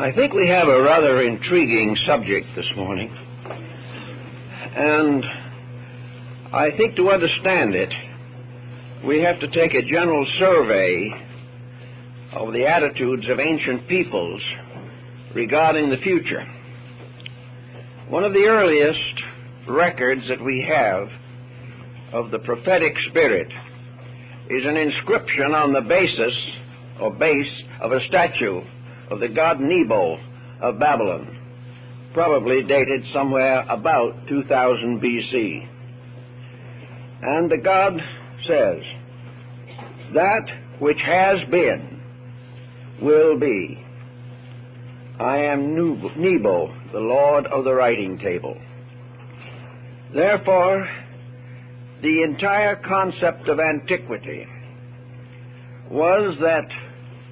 I think we have a rather intriguing subject this morning, and I think to understand it, we have to take a general survey of the attitudes of ancient peoples regarding the future. One of the earliest records that we have of the prophetic spirit is an inscription on the basis or base of a statue of the god Nebo of Babylon, probably dated somewhere about 2000 BC. And the god says, "That which has been will be. I am Nebo, the Lord of the writing table." Therefore, the entire concept of antiquity was that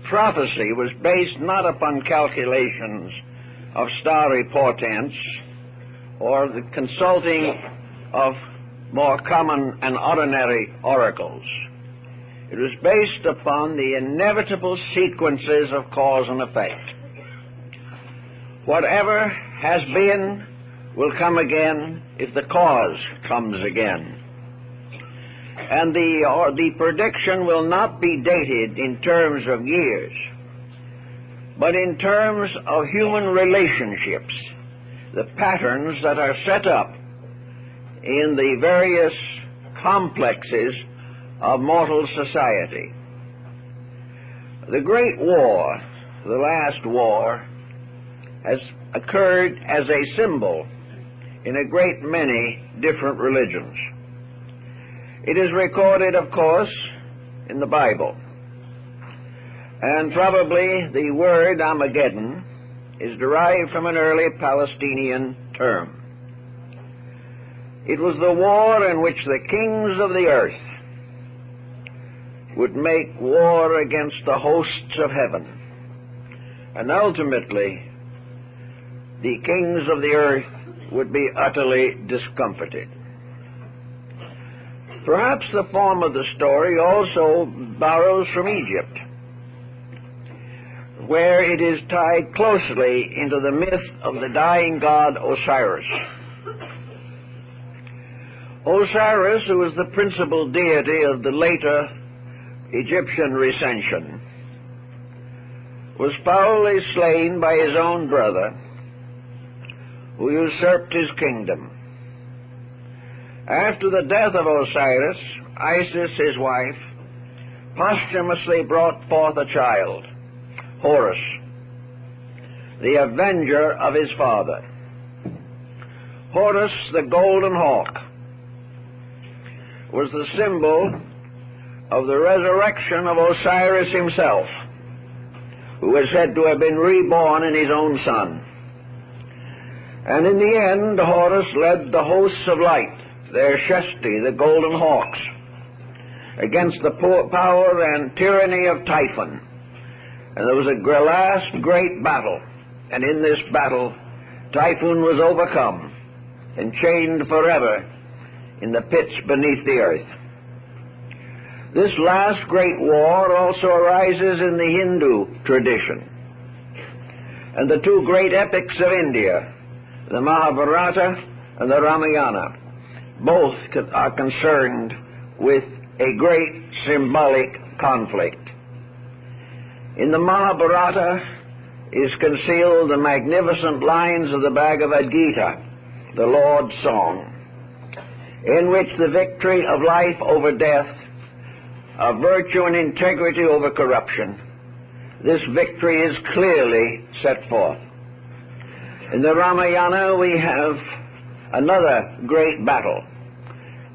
prophecy was based not upon calculations of starry portents or the consulting of more common and ordinary oracles. It was based upon the inevitable sequences of cause and effect. Whatever has been will come again if the cause comes again. And the prediction will not be dated in terms of years, but in terms of human relationships, the patterns that are set up in the various complexes of mortal society. The Great War, the last war, has occurred as a symbol in a great many different religions. It is recorded, of course, in the Bible. And probably the word Armageddon is derived from an early Palestinian term. It was the war in which the kings of the earth would make war against the hosts of heaven. And ultimately, the kings of the earth would be utterly discomfited. Perhaps the form of the story also borrows from Egypt, where it is tied closely into the myth of the dying god Osiris. Osiris, who was the principal deity of the later Egyptian recension, was foully slain by his own brother, who usurped his kingdom. After the death of Osiris, Isis, his wife, posthumously brought forth a child, Horus, the avenger of his father. Horus, the golden hawk, was the symbol of the resurrection of Osiris himself, who is said to have been reborn in his own son. And in the end, Horus led the hosts of light, their Shesti, the golden hawks, against the power and tyranny of Typhon. And there was a last great battle, and in this battle, Typhon was overcome and chained forever in the pits beneath the earth. This last great war also arises in the Hindu tradition. And the two great epics of India, the Mahabharata and the Ramayana, both are concerned with a great symbolic conflict. In the Mahabharata is concealed the magnificent lines of the Bhagavad Gita, the Lord's Song, in which the victory of life over death, of virtue and integrity over corruption, this victory is clearly set forth. In the Ramayana we have another great battle,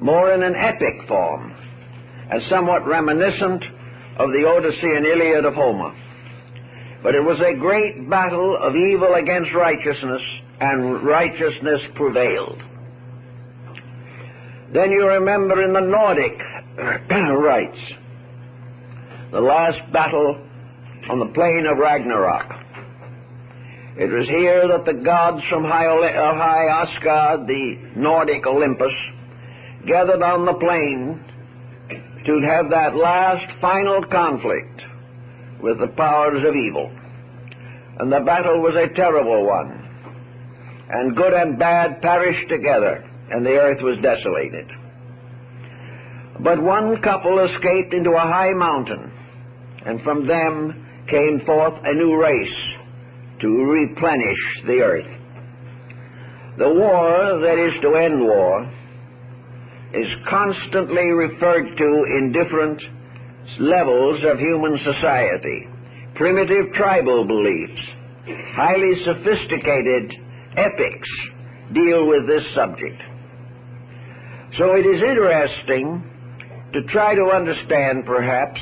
more in an epic form, and somewhat reminiscent of the Odyssey and Iliad of Homer. But it was a great battle of evil against righteousness, and righteousness prevailed. Then you remember in the Nordic rites, the last battle on the plain of Ragnarok. It was here that the gods from high Asgard, the Nordic Olympus, gathered on the plain to have that last final conflict with the powers of evil. and the battle was a terrible one, and good and bad perished together, and the earth was desolated. But one couple escaped into a high mountain, and from them came forth a new race to replenish the earth. The war that is to end war is constantly referred to in different levels of human society. Primitive tribal beliefs, highly sophisticated epics deal with this subject. So it is interesting to try to understand, perhaps,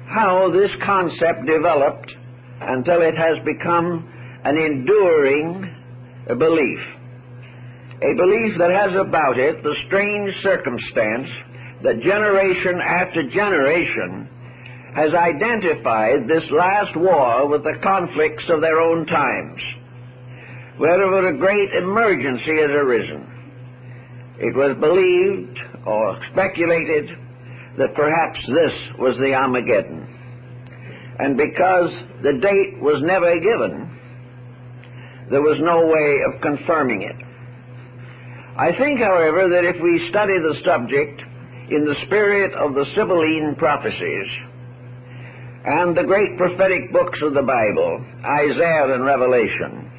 how this concept developed until it has become an enduring belief. A belief that has about it the strange circumstance that generation after generation has identified this last war with the conflicts of their own times. Wherever a great emergency has arisen, it was believed or speculated that perhaps this was the Armageddon. And because the date was never given, there was no way of confirming it. I think, however, that if we study the subject in the spirit of the Sibylline prophecies and the great prophetic books of the Bible, Isaiah and Revelation,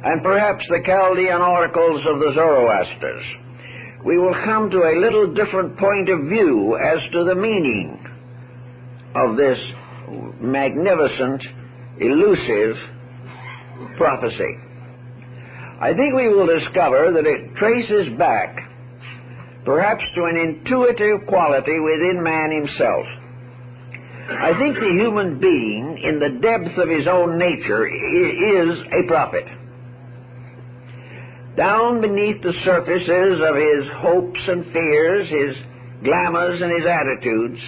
and perhaps the Chaldean oracles of the Zoroasters, we will come to a little different point of view as to the meaning of this magnificent, elusive prophecy. I think we will discover that it traces back perhaps to an intuitive quality within man himself. I think the human being, in the depths of his own nature, is a prophet. Down beneath the surfaces of his hopes and fears, his glamours and his attitudes,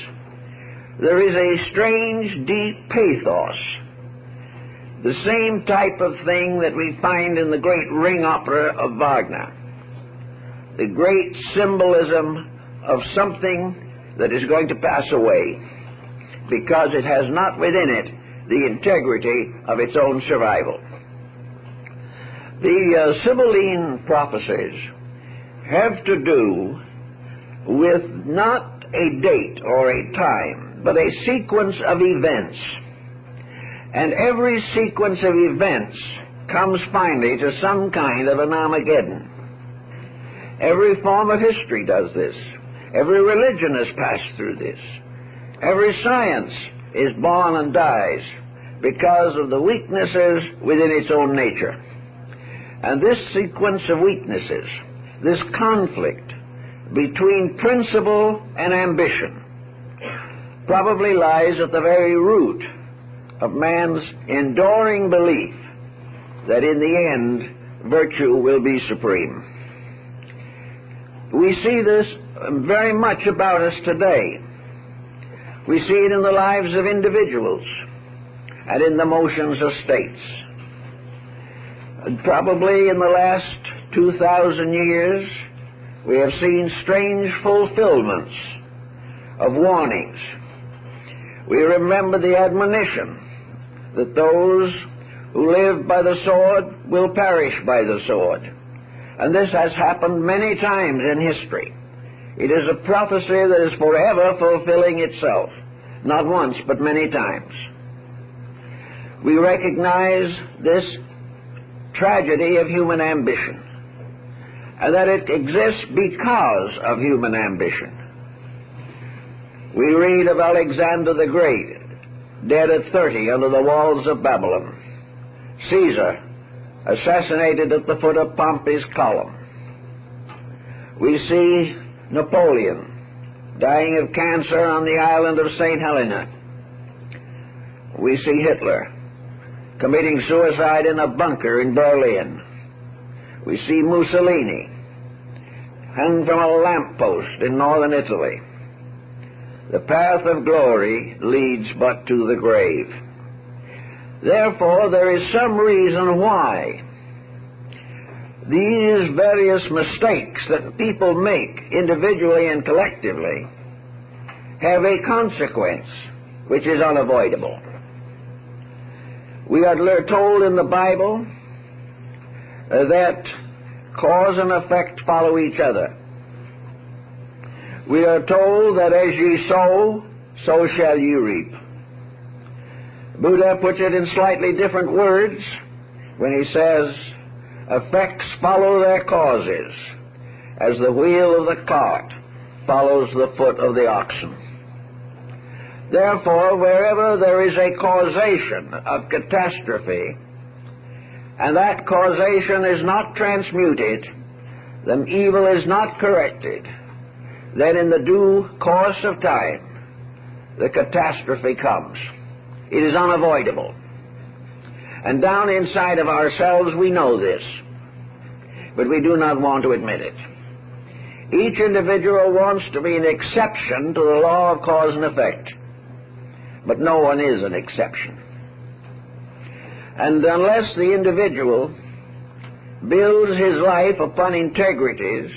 there is a strange, deep pathos, the same type of thing that we find in the great ring opera of Wagner, the great symbolism of something that is going to pass away because it has not within it the integrity of its own survival. The Sibylline prophecies have to do with not a date or a time, but a sequence of events. And every sequence of events comes finally to some kind of an Armageddon. Every form of history does this. Every religion has passed through this. Every science is born and dies because of the weaknesses within its own nature. And this sequence of weaknesses, this conflict between principle and ambition, probably lies at the very root of man's enduring belief that in the end virtue will be supreme. We see this very much about us today. We see it in the lives of individuals and in the motions of states. And probably in the last 2,000 years, we have seen strange fulfillments of warnings. We remember the admonition that those who live by the sword will perish by the sword. And this has happened many times in history. It is a prophecy that is forever fulfilling itself, not once, but many times. We recognize this tragedy of human ambition, and that it exists because of human ambition. We read of Alexander the Great, dead at 30 under the walls of Babylon. Caesar, assassinated at the foot of Pompey's column. We see Napoleon, dying of cancer on the island of St. Helena. We see Hitler, committing suicide in a bunker in Berlin. We see Mussolini, hung from a lamppost in northern Italy. The path of glory leads but to the grave. Therefore, there is some reason why these various mistakes that people make individually and collectively have a consequence which is unavoidable. We are told in the Bible that cause and effect follow each other. We are told that as ye sow, so shall ye reap. Buddha puts it in slightly different words when he says, effects follow their causes, as the wheel of the cart follows the foot of the oxen. Therefore, wherever there is a causation of catastrophe, and that causation is not transmuted, the evil is not corrected, then in the due course of time, the catastrophe comes. It is unavoidable. And down inside of ourselves we know this, but we do not want to admit it. Each individual wants to be an exception to the law of cause and effect, but no one is an exception. And unless the individual builds his life upon integrities,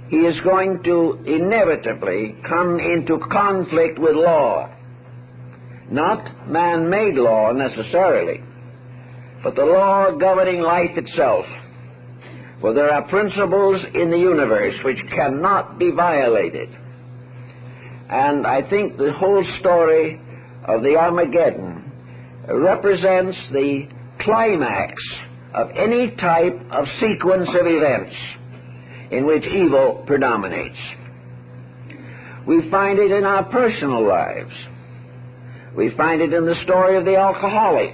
he is going to inevitably come into conflict with law. Not man-made law necessarily, but the law governing life itself. For there are principles in the universe which cannot be violated. And I think the whole story of the Armageddon represents the climax of any type of sequence of events in which evil predominates. We find it in our personal lives. We find it in the story of the alcoholic.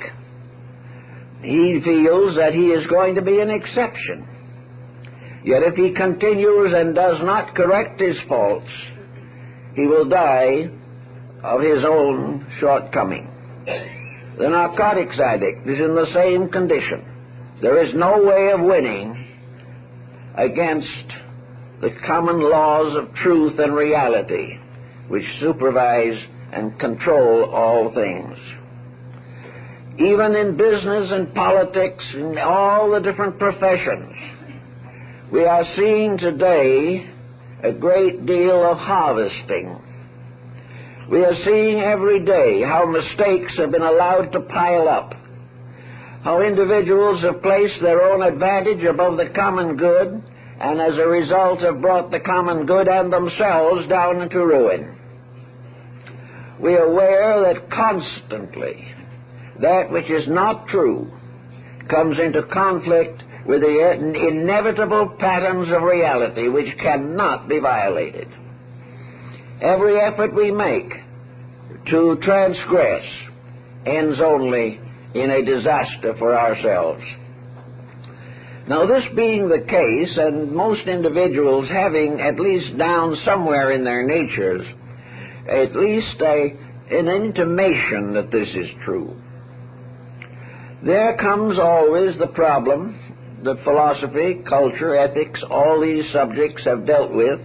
He feels that he is going to be an exception. Yet if he continues and does not correct his faults, he will die of his own shortcoming. The narcotics addict is in the same condition. There is no way of winning against the common laws of truth and reality which supervise and control all things. Even in business and politics and all the different professions, we are seeing today a great deal of harvesting. We are seeing every day how mistakes have been allowed to pile up, how individuals have placed their own advantage above the common good, and as a result have brought the common good and themselves down into ruin. We are aware that constantly that which is not true comes into conflict with the inevitable patterns of reality which cannot be violated. Every effort we make to transgress ends only in a disaster for ourselves. Now, this being the case, and most individuals having at least down somewhere in their natures at least an intimation that this is true, there comes always the problem that philosophy, culture, ethics, all these subjects have dealt with,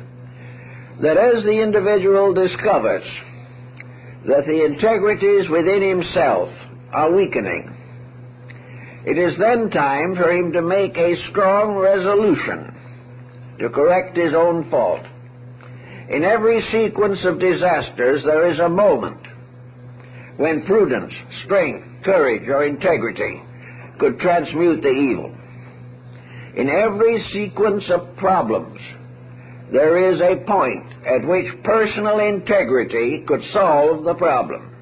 that as the individual discovers that the integrities within himself are weakening, it is then time for him to make a strong resolution to correct his own fault. In every sequence of disasters there is a moment when prudence, strength, courage, or integrity could transmute the evil. In every sequence of problems there is a point at which personal integrity could solve the problem.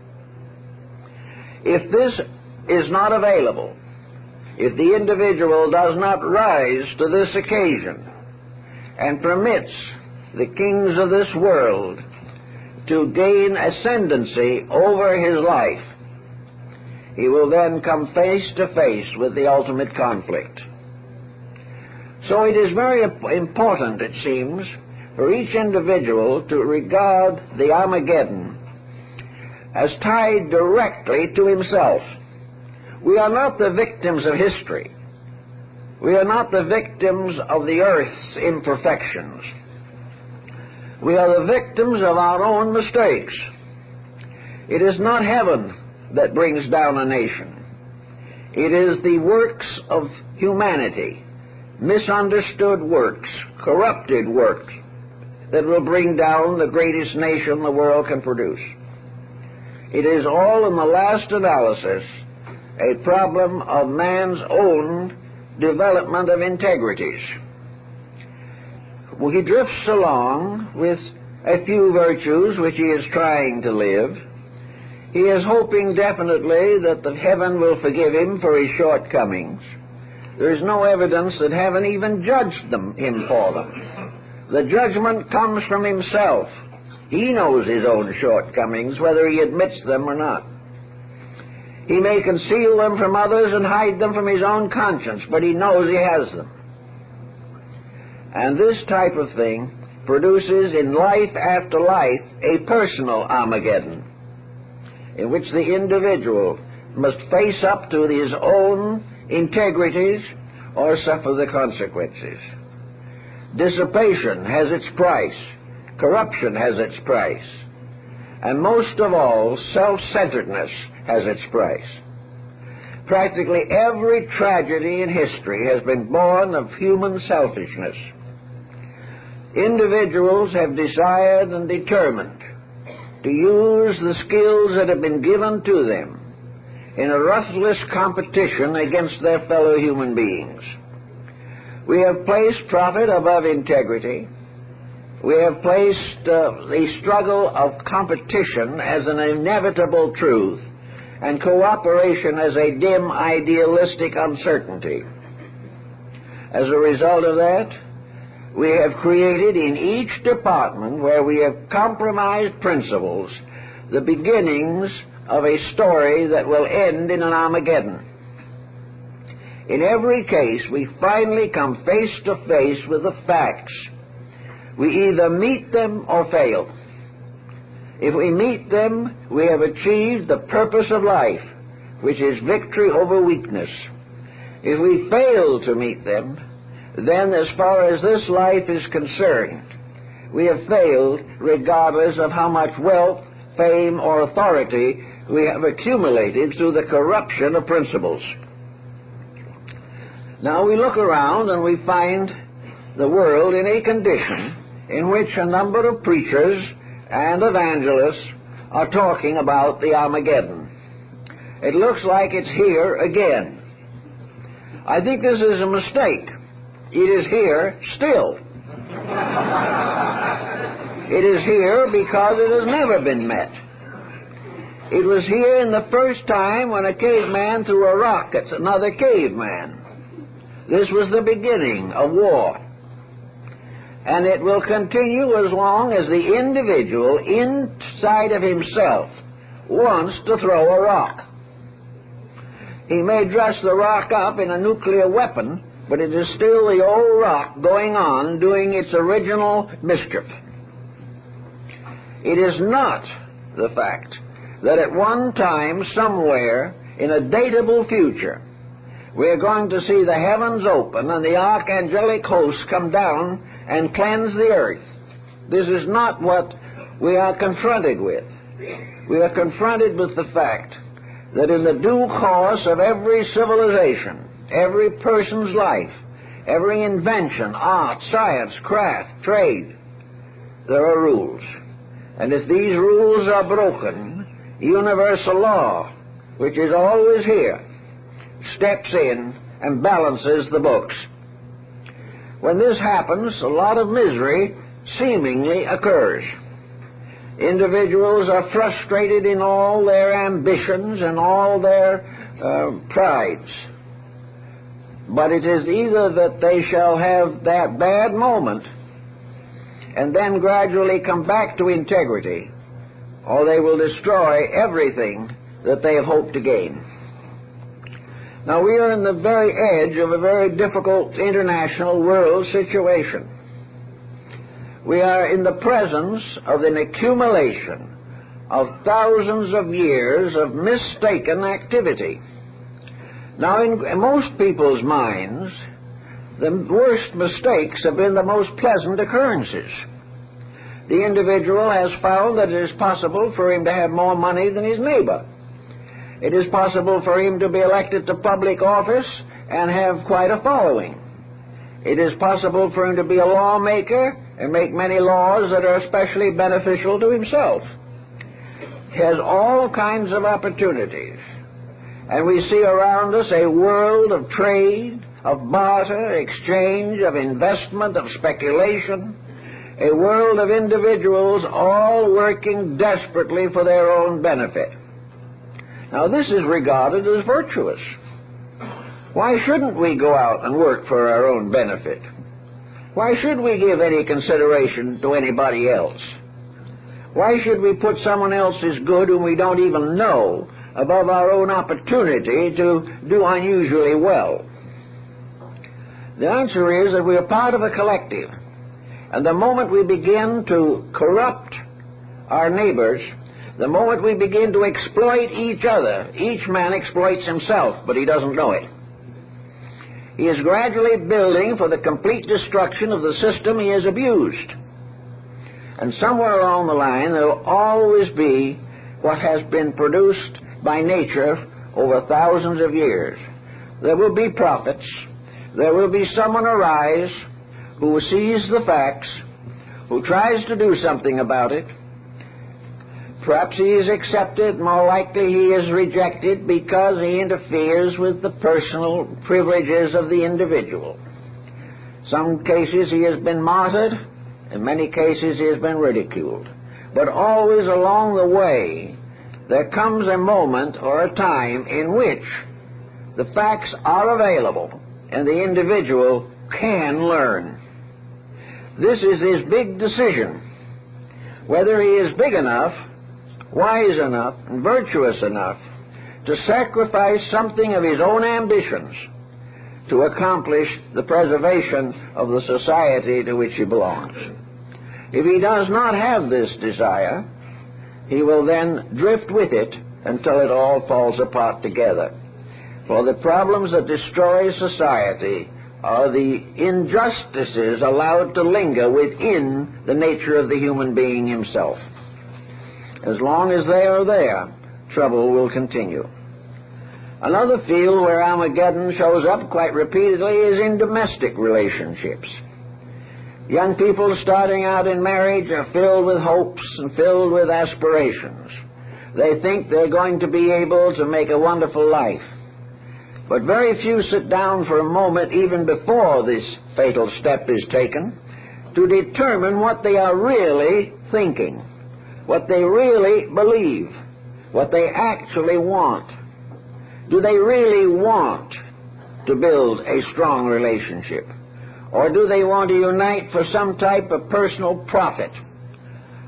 If this is not available, if the individual does not rise to this occasion and permits the kings of this world to gain ascendancy over his life, he will then come face to face with the ultimate conflict. So it is very important, it seems, for each individual to regard the Armageddon as tied directly to himself. We are not the victims of history. We are not the victims of the earth's imperfections. We are the victims of our own mistakes. It is not heaven that brings down a nation. It is the works of humanity, misunderstood works, corrupted works, that will bring down the greatest nation the world can produce. It is all, in the last analysis, a problem of man's own development of integrities. Well, he drifts along with a few virtues which he is trying to live. He is hoping definitely that the heaven will forgive him for his shortcomings. There is no evidence that heaven even judged him for them. The judgment comes from himself. He knows his own shortcomings, whether he admits them or not. He may conceal them from others and hide them from his own conscience, but he knows he has them. And this type of thing produces in life after life a personal Armageddon, in which the individual must face up to his own integrities or suffer the consequences. Dissipation has its price. Corruption has its price. And most of all, self-centeredness has its price. Practically every tragedy in history has been born of human selfishness. Individuals have desired and determined to use the skills that have been given to them in a ruthless competition against their fellow human beings. We have placed profit above integrity. We have placed the struggle of competition as an inevitable truth and cooperation as a dim, idealistic uncertainty. As a result of that, we have created in each department where we have compromised principles the beginnings of a story that will end in an Armageddon. In every case, we finally come face to face with the facts. We either meet them or fail. If we meet them, we have achieved the purpose of life, which is victory over weakness. If we fail to meet them, then as far as this life is concerned, we have failed regardless of how much wealth, fame, or authority we have accumulated through the corruption of principles. Now we look around and we find the world in a condition in which a number of preachers and evangelists are talking about the Armageddon. It looks like it's here again. I think this is a mistake. It is here still. It is here because it has never been met. It was here in the first time when a caveman threw a rock at another caveman. This was the beginning of war. And it will continue as long as the individual inside of himself wants to throw a rock. He may dress the rock up in a nuclear weapon, but it is still the old rock going on doing its original mischief. It is not the fact that at one time, somewhere, in a datable future, we are going to see the heavens open and the archangelic hosts come down and cleanse the earth. This is not what we are confronted with. We are confronted with the fact that in the due course of every civilization, every person's life, every invention, art, science, craft, trade, there are rules. And if these rules are broken, universal law, which is always here, steps in and balances the books. When this happens, a lot of misery seemingly occurs. Individuals are frustrated in all their ambitions and all their prides. But it is either that they shall have that bad moment and then gradually come back to integrity, or they will destroy everything that they have hoped to gain. Now, we are in the very edge of a very difficult international world situation. We are in the presence of an accumulation of thousands of years of mistaken activity. Now, in most people's minds, the worst mistakes have been the most pleasant occurrences. The individual has found that it is possible for him to have more money than his neighbor. It is possible for him to be elected to public office and have quite a following. It is possible for him to be a lawmaker and make many laws that are especially beneficial to himself. He has all kinds of opportunities. and we see around us a world of trade, of barter, exchange, of investment, of speculation, a world of individuals all working desperately for their own benefit. Now, this is regarded as virtuous. Why shouldn't we go out and work for our own benefit? Why should we give any consideration to anybody else? Why should we put someone else's good whom we don't even know above our own opportunity to do unusually well? The answer is that we are part of a collective, and the moment we begin to corrupt our neighbors, the moment we begin to exploit each other, each man exploits himself, but he doesn't know it. He is gradually building for the complete destruction of the system he has abused. And somewhere along the line there will always be what has been produced by nature over thousands of years. There will be prophets. There will be someone arise who sees the facts, who tries to do something about it. Perhaps he is accepted, more likely he is rejected because he interferes with the personal privileges of the individual. Some cases he has been martyred, in many cases he has been ridiculed. But always along the way there comes a moment or a time in which the facts are available and the individual can learn. This is his big decision, whether he is big enough, wise enough, and virtuous enough to sacrifice something of his own ambitions to accomplish the preservation of the society to which he belongs. If he does not have this desire, he will then drift with it until it all falls apart together. For the problems that destroy society are the injustices allowed to linger within the nature of the human being himself. As long as they are there, trouble will continue. Another field where Armageddon shows up quite repeatedly is in domestic relationships. Young people starting out in marriage are filled with hopes and filled with aspirations. They think they're going to be able to make a wonderful life. But very few sit down for a moment, even before this fatal step is taken, to determine what they are really thinking, what they really believe, what they actually want. Do they really want to build a strong relationship? Or do they want to unite for some type of personal profit?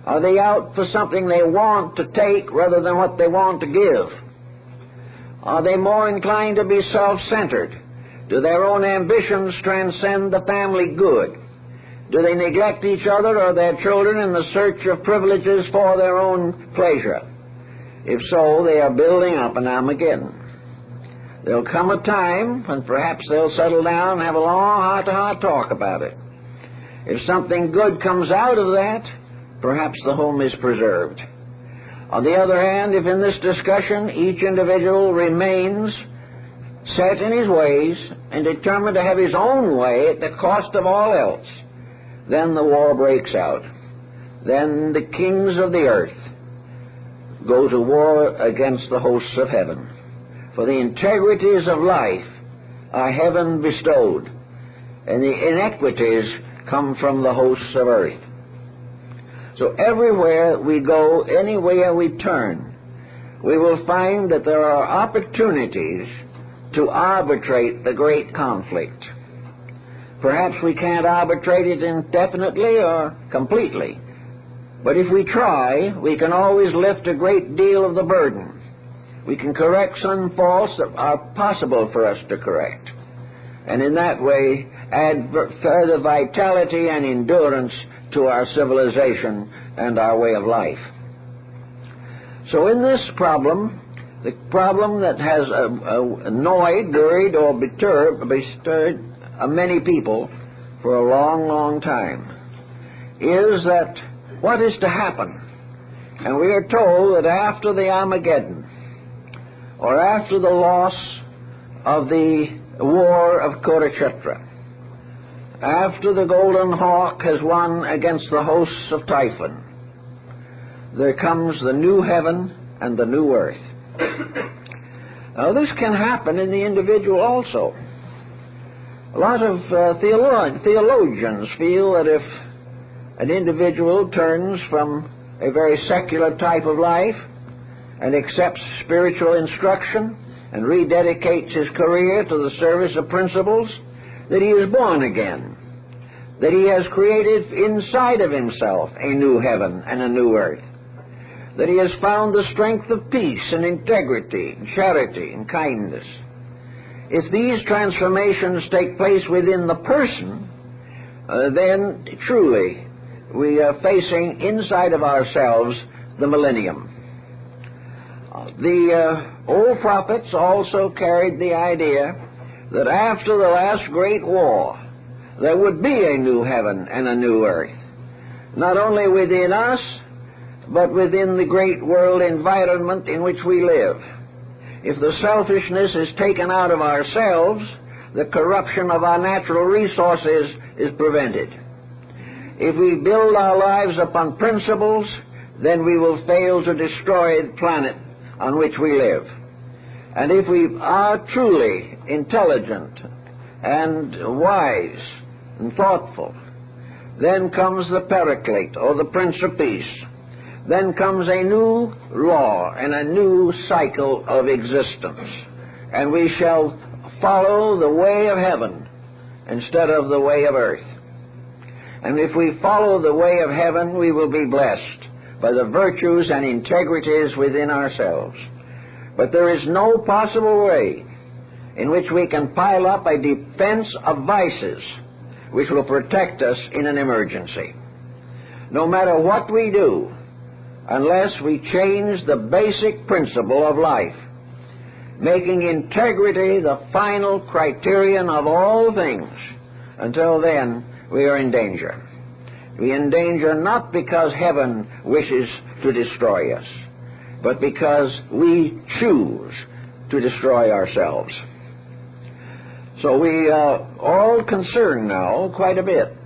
Are they out for something they want to take rather than what they want to give? Are they more inclined to be self-centered? Do their own ambitions transcend the family good? Do they neglect each other or their children in the search of privileges for their own pleasure? If so, they are building up an Armageddon. There'll come a time when perhaps they'll settle down and have a long heart-to-heart talk about it. If something good comes out of that, perhaps the home is preserved. On the other hand, if in this discussion each individual remains set in his ways and determined to have his own way at the cost of all else, then the war breaks out. Then the kings of the earth go to war against the hosts of heaven. For the integrities of life are heaven bestowed, and the inequities come from the hosts of earth. So everywhere we go, anywhere we turn, we will find that there are opportunities to arbitrate the great conflict. Perhaps we can't arbitrate it indefinitely or completely, but if we try, we can always lift a great deal of the burden. We can correct some faults that are possible for us to correct, and in that way add further vitality and endurance to our civilization and our way of life. So in this problem, the problem that has annoyed, worried, or bestirred many people for a long, long time is that what is to happen? And we are told that after the Armageddon, or after the loss of the war of Kurukshetra, after the Golden Hawk has won against the hosts of Typhon, there comes the new heaven and the new earth. Now, this can happen in the individual also. A lot of theologians feel that if an individual turns from a very secular type of life and accepts spiritual instruction and rededicates his career to the service of principles, that he is born again, that he has created inside of himself a new heaven and a new earth, that he has found the strength of peace and integrity and charity and kindness. If these transformations take place within the person, then truly we are facing inside of ourselves the millennium. The old prophets also carried the idea that after the last great war there would be a new heaven and a new earth, not only within us, but within the great world environment in which we live. If the selfishness is taken out of ourselves, the corruption of our natural resources is prevented. If we build our lives upon principles, then we will fail to destroy the planet on which we live. And if we are truly intelligent and wise and thoughtful, then comes the Paraclete, or the Prince of Peace. Then comes a new law and a new cycle of existence, and we shall follow the way of heaven instead of the way of earth. And if we follow the way of heaven, we will be blessed by the virtues and integrities within ourselves. But there is no possible way in which we can pile up a defense of vices which will protect us in an emergency. No matter what we do, unless we change the basic principle of life, making integrity the final criterion of all things, until then we are in danger. We are in danger not because heaven wishes to destroy us, but because we choose to destroy ourselves. So we are all concerned now quite a bit,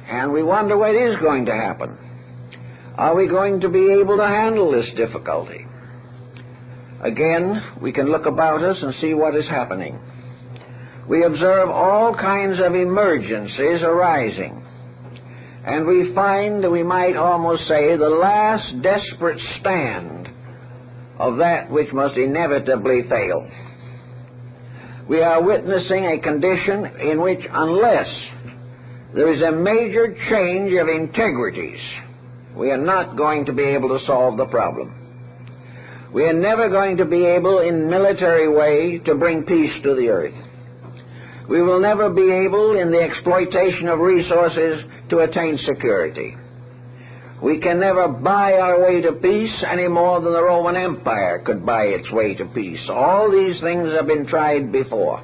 and we wonder what is going to happen. Are we going to be able to handle this difficulty? Again, we can look about us and see what is happening. We observe all kinds of emergencies arising, and we find, we might almost say, the last desperate stand of that which must inevitably fail. We are witnessing a condition in which, unless there is a major change of integrities, we are not going to be able to solve the problem. We are never going to be able, in military way, to bring peace to the earth. We will never be able, in the exploitation of resources, to attain security. We can never buy our way to peace any more than the Roman Empire could buy its way to peace. All these things have been tried before.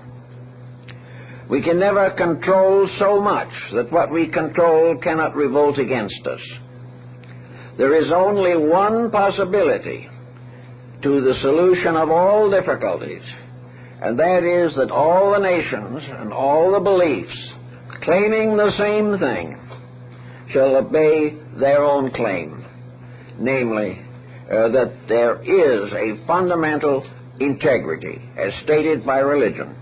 We can never control so much that what we control cannot revolt against us. There is only one possibility to the solution of all difficulties, and that is that all the nations and all the beliefs, claiming the same thing, shall obey their own claim, namely, that there is a fundamental integrity, as stated by religion,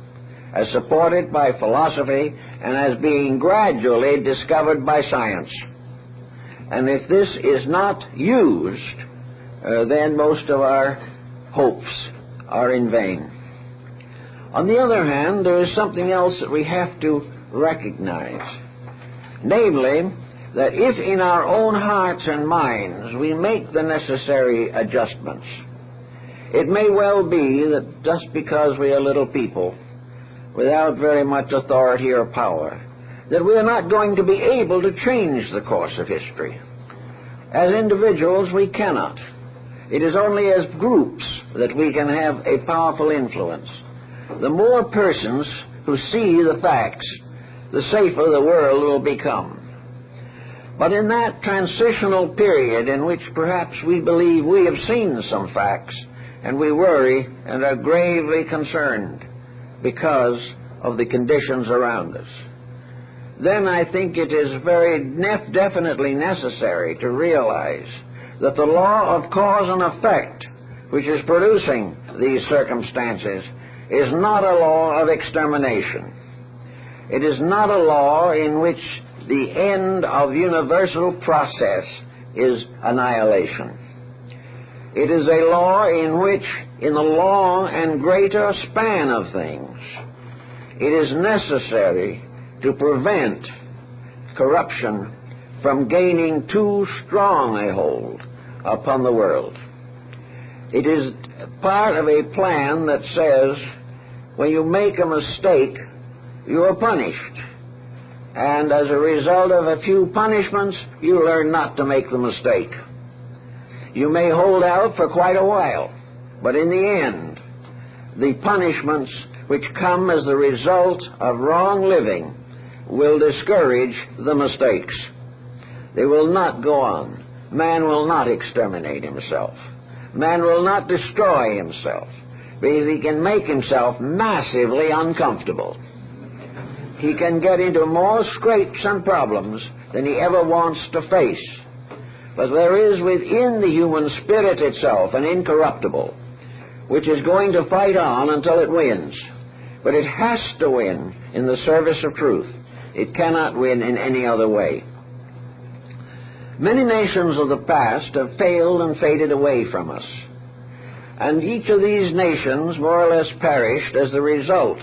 as supported by philosophy, and as being gradually discovered by science. And if this is not used, then most of our hopes are in vain. On the other hand, there is something else that we have to recognize, namely, that if in our own hearts and minds we make the necessary adjustments, it may well be that just because we are little people without very much authority or power, that we are not going to be able to change the course of history. As individuals, we cannot. It is only as groups that we can have a powerful influence. The more persons who see the facts, the safer the world will become. But in that transitional period in which perhaps we believe we have seen some facts, and we worry and are gravely concerned because of the conditions around us, then I think it is very definitely necessary to realize that the law of cause and effect, which is producing these circumstances is not a law of extermination. It is not a law in which the end of universal process is annihilation. It is a law in which, in the long and greater span of things, it is necessary to prevent corruption from gaining too strong a hold upon the world. It is part of a plan that says, when you make a mistake, you are punished. And as a result of a few punishments, you learn not to make the mistake. You may hold out for quite a while, but in the end, the punishments which come as the result of wrong living will discourage the mistakes. They will not go on. Man will not exterminate himself. Man will not destroy himself, because he can make himself massively uncomfortable. He can get into more scrapes and problems than he ever wants to face. But there is within the human spirit itself an incorruptible, which is going to fight on until it wins. But it has to win in the service of truth. It cannot win in any other way. Many nations of the past have failed and faded away from us. And each of these nations more or less perished as the result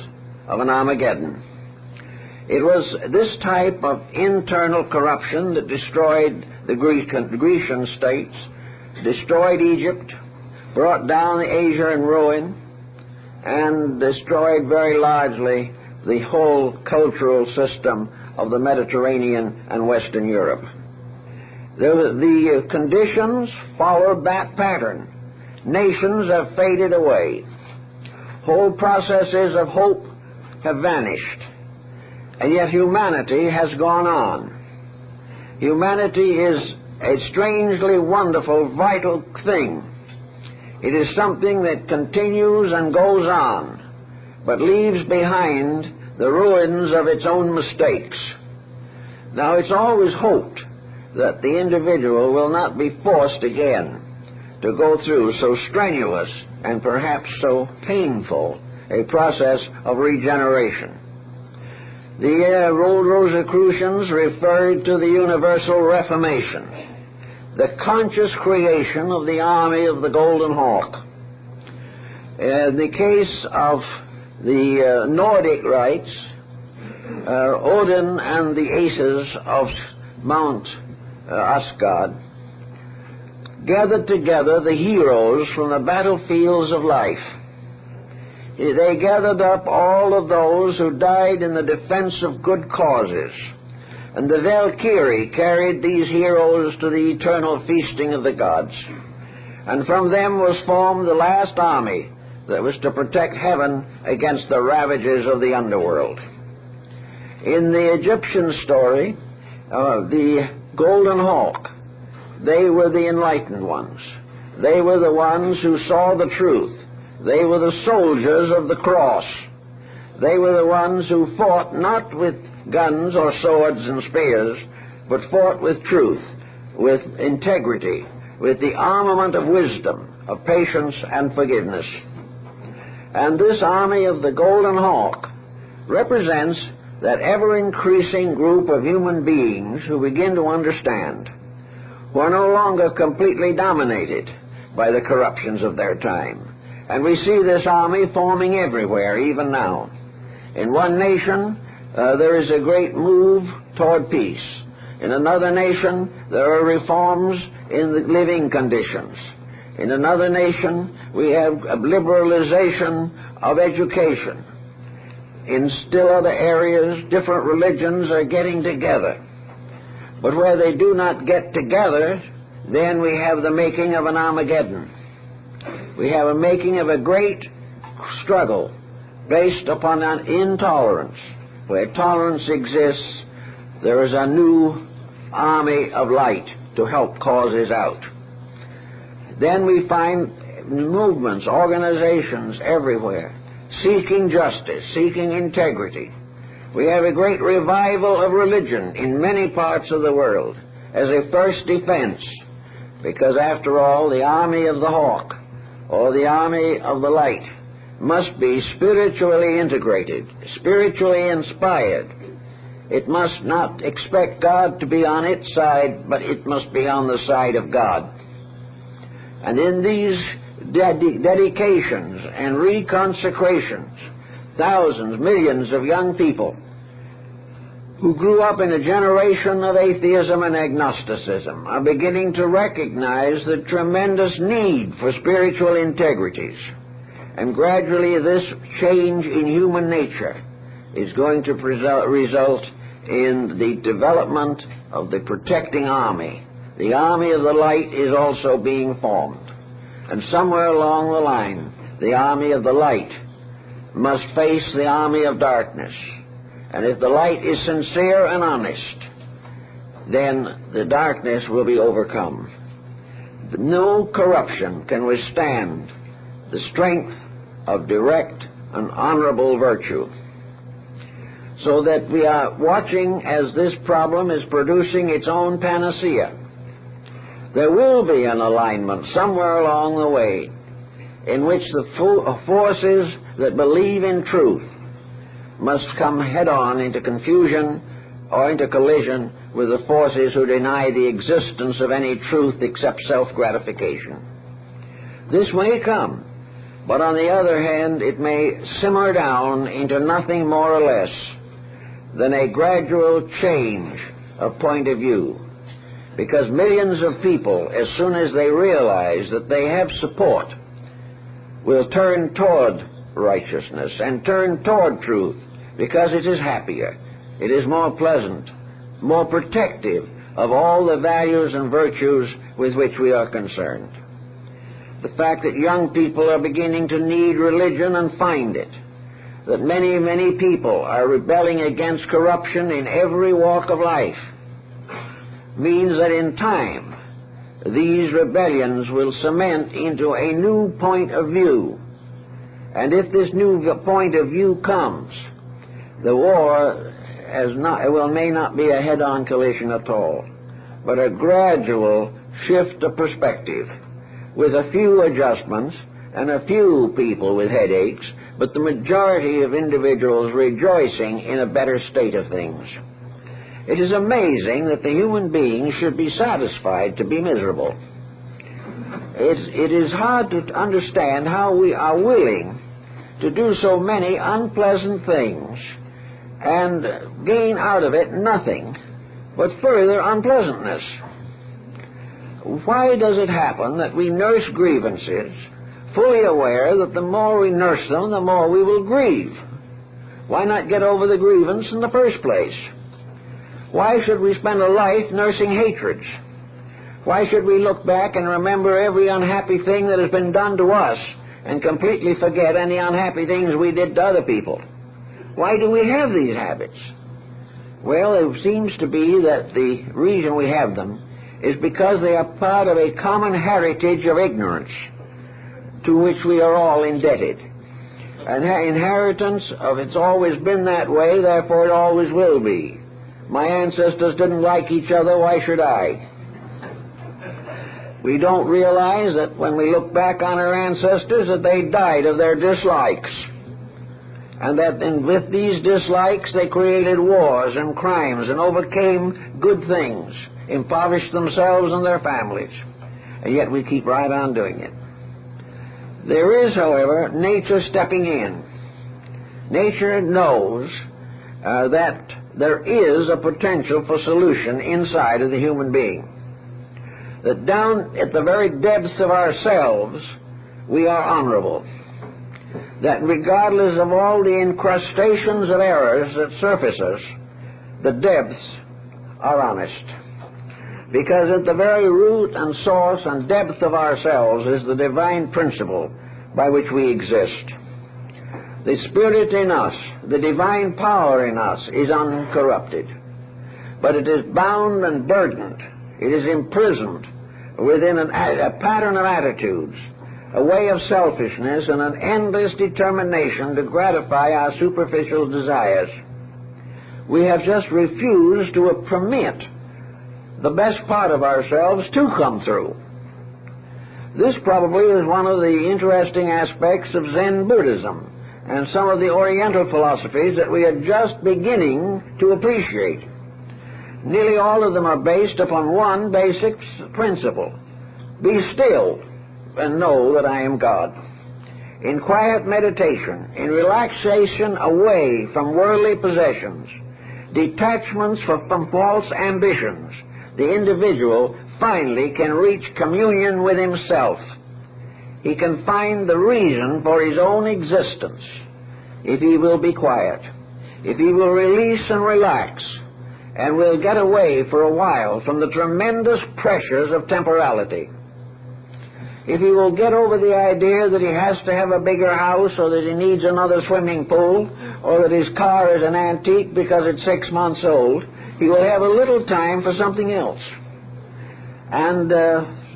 of an Armageddon. It was this type of internal corruption that destroyed the Grecian states, destroyed Egypt, brought down Asia in ruin, and destroyed very largely the whole cultural system of the Mediterranean and Western Europe. The conditions followed that pattern. Nations have faded away. Whole processes of hope have vanished. And yet humanity has gone on. Humanity is a strangely wonderful, vital thing. It is something that continues and goes on, but leaves behind the ruins of its own mistakes. Now, it's always hoped that the individual will not be forced again to go through so strenuous and perhaps so painful a process of regeneration. The old Rosicrucians referred to the universal reformation, the conscious creation of the army of the Golden Hawk. In the case of the Nordic rites, Odin and the Aces of Mount Asgard gathered together the heroes from the battlefields of life. They gathered up all of those who died in the defense of good causes. And the Valkyrie carried these heroes to the eternal feasting of the gods. And from them was formed the last army that was to protect heaven against the ravages of the underworld. In the Egyptian story, the Golden Hawk, they were the enlightened ones. They were the ones who saw the truth. They were the soldiers of the cross. They were the ones who fought not with guns or swords and spears, but fought with truth, with integrity, with the armament of wisdom, of patience and forgiveness. And this army of the Golden Hawk represents that ever-increasing group of human beings who begin to understand, who are no longer completely dominated by the corruptions of their time. And we see this army forming everywhere, even now. In one nation, there is a great move toward peace. In another nation, there are reforms in the living conditions. In another nation, we have a liberalization of education. In still other areas, different religions are getting together. But where they do not get together, then we have the making of an Armageddon. We have a making of a great struggle based upon an intolerance. Where tolerance exists, there is a new army of light to help causes out. Then we find movements, organizations everywhere, seeking justice, seeking integrity. We have a great revival of religion in many parts of the world as a first defense, because after all, the army of the hawk or the army of the light, must be spiritually integrated, spiritually inspired. It must not expect God to be on its side, but it must be on the side of God. And in these dedications and reconsecrations, thousands, millions of young people who grew up in a generation of atheism and agnosticism are beginning to recognize the tremendous need for spiritual integrities. And gradually this change in human nature is going to result in the development of the protecting army. The army of the light is also being formed. And somewhere along the line, the army of the light must face the army of darkness. And if the light is sincere and honest, then the darkness will be overcome. No corruption can withstand the strength of direct and honorable virtue. So that we are watching as this problem is producing its own panacea. There will be an alignment somewhere along the way in which the forces that believe in truth must come head-on into confusion or into collision with the forces who deny the existence of any truth except self-gratification. This may come, but on the other hand, it may simmer down into nothing more or less than a gradual change of point of view. Because millions of people, as soon as they realize that they have support, will turn toward righteousness and turn toward truth, because it is happier, it is more pleasant, more protective of all the values and virtues with which we are concerned. The fact that young people are beginning to need religion and find it, that many, many people are rebelling against corruption in every walk of life, means that in time these rebellions will cement into a new point of view. And if this new point of view comes, the war may not be a head-on collision at all, but a gradual shift of perspective, with a few adjustments and a few people with headaches, but the majority of individuals rejoicing in a better state of things. It is amazing that the human being should be satisfied to be miserable. It is hard to understand how we are willing to do so many unpleasant things and gain out of it nothing but further unpleasantness. Why does it happen that we nurse grievances, fully aware that the more we nurse them, the more we will grieve? Why not get over the grievance in the first place? Why should we spend a life nursing hatreds? Why should we look back and remember every unhappy thing that has been done to us and completely forget any unhappy things we did to other people? Why do we have these habits? Well, it seems to be that the reason we have them is because they are part of a common heritage of ignorance to which we are all indebted. An inheritance of it's always been that way, therefore it always will be. My ancestors didn't like each other, why should I? We don't realize that when we look back on our ancestors that they died of their dislikes. And that with these dislikes they created wars and crimes and overcame good things, impoverished themselves and their families. And yet we keep right on doing it. There is, however, nature stepping in. Nature knows that there is a potential for solution inside of the human being. That down at the very depths of ourselves, we are honorable. That regardless of all the incrustations of errors that surface us, the depths are honest. Because at the very root and source and depth of ourselves is the divine principle by which we exist. The Spirit in us, the divine power in us, is uncorrupted. But it is bound and burdened. It is imprisoned within a pattern of attitudes, a way of selfishness, and an endless determination to gratify our superficial desires. We have just refused to permit the best part of ourselves to come through. This probably is one of the interesting aspects of Zen Buddhism and some of the Oriental philosophies that we are just beginning to appreciate. Nearly all of them are based upon one basic principle: be still and know that I am God. In quiet meditation, in relaxation away from worldly possessions, detachments from false ambitions, the individual finally can reach communion with himself. He can find the reason for his own existence if he will be quiet, if he will release and relax, and will get away for a while from the tremendous pressures of temporality. If he will get over the idea that he has to have a bigger house, or that he needs another swimming pool, or that his car is an antique because it's 6 months old, he will have a little time for something else. And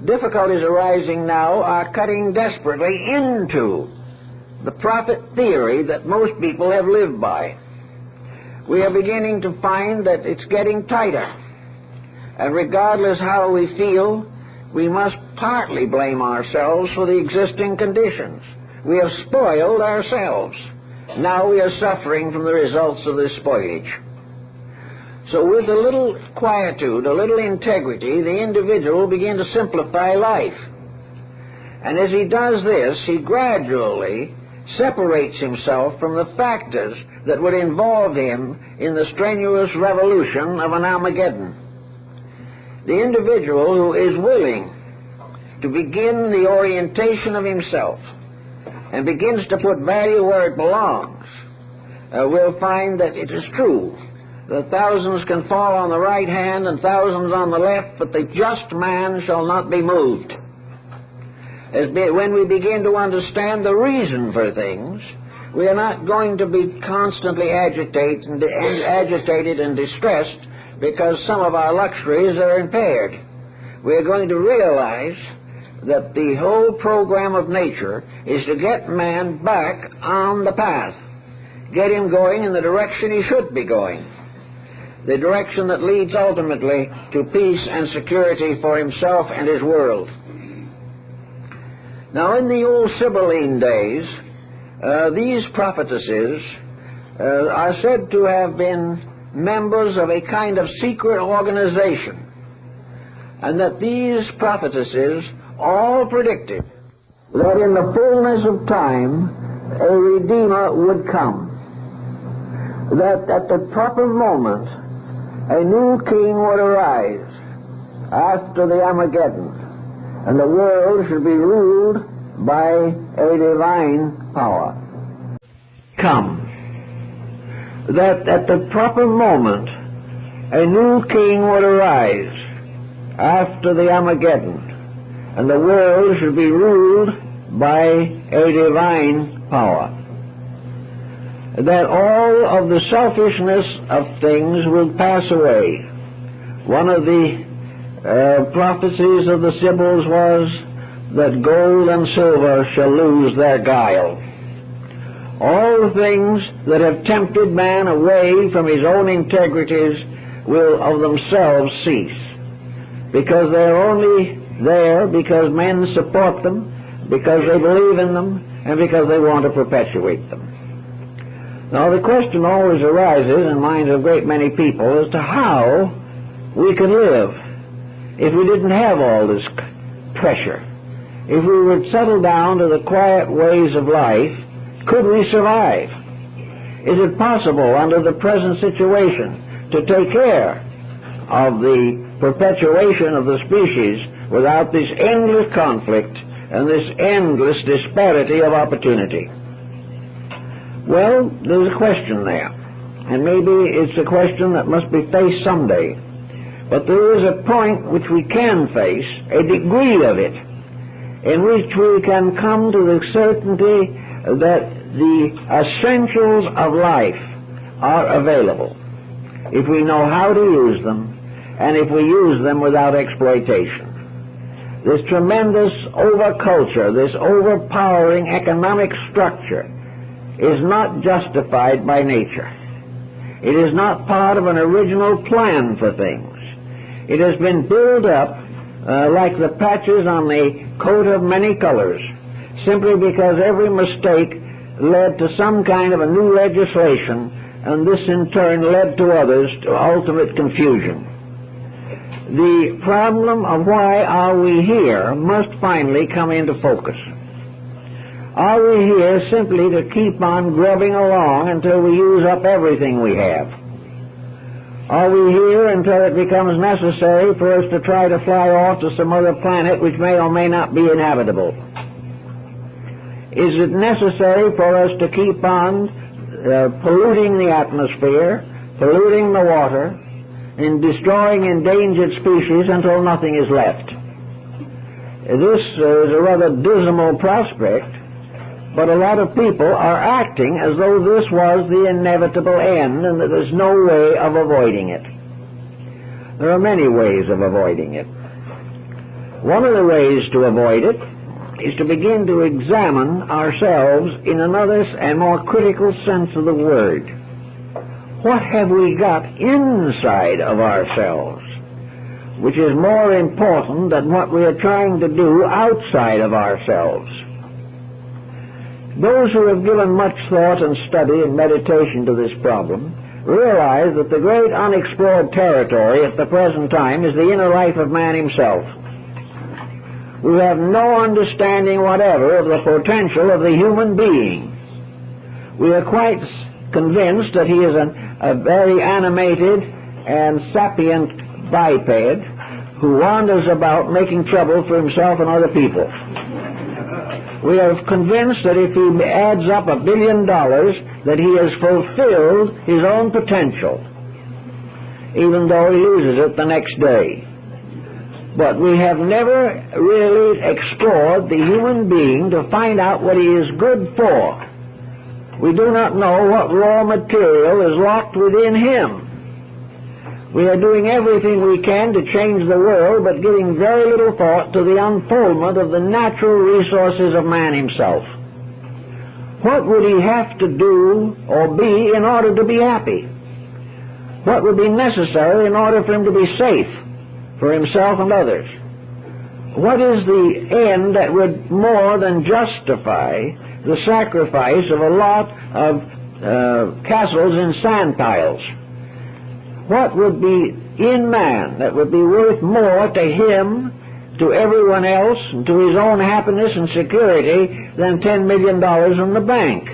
difficulties arising now are cutting desperately into the profit theory that most people have lived by. We are beginning to find that it's getting tighter, and regardless how we feel, we must partly blame ourselves for the existing conditions. We have spoiled ourselves. Now we are suffering from the results of this spoilage. So with a little quietude, a little integrity, the individual will begin to simplify life. And as he does this, he gradually separates himself from the factors that would involve him in the strenuous revolution of an Armageddon. The individual who is willing to begin the orientation of himself and begins to put value where it belongs will find that it is true that thousands can fall on the right hand and thousands on the left, but the just man shall not be moved. When we begin to understand the reason for things, we are not going to be constantly agitated and distressed because some of our luxuries are impaired. We are going to realize that the whole program of nature is to get man back on the path, get him going in the direction he should be going, the direction that leads ultimately to peace and security for himself and his world. Now, in the old Sibylline days, these prophetesses are said to have been members of a kind of secret organization, and that these prophetesses all predicted that in the fullness of time a Redeemer would come, that at the proper moment a new king would arise after the Armageddon, and the world should be ruled by a divine power. Come. That at the proper moment a new king would arise after the Armageddon, and the world should be ruled by a divine power. That all of the selfishness of things will pass away. One of the prophecies of the Sibyls was that gold and silver shall lose their guile. All the things that have tempted man away from his own integrities will of themselves cease, because they're only there because men support them, because they believe in them, and because they want to perpetuate them. Now, the question always arises in the minds of a great many people as to how we can live if we didn't have all this pressure. If we would settle down to the quiet ways of life, could we survive? Is it possible under the present situation to take care of the perpetuation of the species without this endless conflict and this endless disparity of opportunity? Well, there's a question there, and maybe it's a question that must be faced someday. But there is a point which we can face, a degree of it, in which we can come to the certainty that the essentials of life are available if we know how to use them, and if we use them without exploitation. This tremendous overculture, this overpowering economic structure is not justified by nature. It is not part of an original plan for things. It has been built up like the patches on the coat of many colors, simply because every mistake led to some kind of a new legislation, and this in turn led to others to ultimate confusion. The problem of why are we here must finally come into focus. Are we here simply to keep on grubbing along until we use up everything we have? Are we here until it becomes necessary for us to try to fly off to some other planet which may or may not be inhabitable? Is it necessary for us to keep on polluting the atmosphere, polluting the water, and destroying endangered species until nothing is left? This is a rather dismal prospect, but a lot of people are acting as though this was the inevitable end and that there's no way of avoiding it. There are many ways of avoiding it. One of the ways to avoid it is to begin to examine ourselves in another and more critical sense of the word. What have we got inside of ourselves, which is more important than what we are trying to do outside of ourselves? Those who have given much thought and study and meditation to this problem realize that the great unexplored territory at the present time is the inner life of man himself. We have no understanding whatever of the potential of the human being. We are quite convinced that he is a very animated and sapient biped who wanders about making trouble for himself and other people. We are convinced that if he adds up $1 billion, that he has fulfilled his own potential, even though he loses it the next day. But we have never really explored the human being to find out what he is good for. We do not know what raw material is locked within him. We are doing everything we can to change the world, but giving very little thought to the unfoldment of the natural resources of man himself. What would he have to do or be in order to be happy? What would be necessary in order for him to be safe for himself and others? What is the end that would more than justify the sacrifice of a lot of castles in sand piles? What would be in man that would be worth more to him, to everyone else, and to his own happiness and security than $10 million in the bank?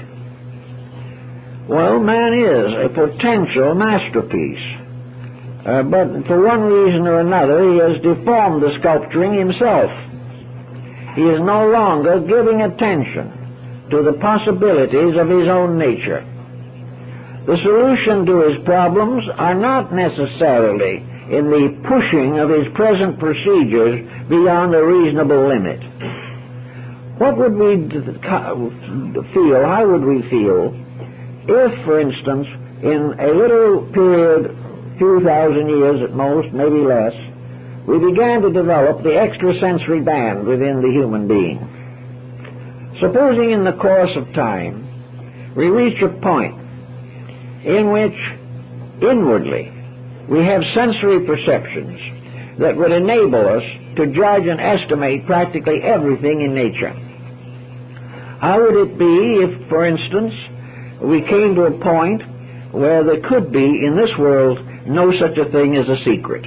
Well, man is a potential masterpiece. But for one reason or another, he has deformed the sculpturing himself. He is no longer giving attention to the possibilities of his own nature. The solution to his problems are not necessarily in the pushing of his present procedures beyond a reasonable limit. What would we feel, how would we feel, if, for instance, in a little period, few thousand years at most, maybe less, we began to develop the extrasensory band within the human being? Supposing in the course of time we reach a point in which inwardly we have sensory perceptions that would enable us to judge and estimate practically everything in nature. How would it be if, for instance, we came to a point where there could be in this world no such a thing as a secret?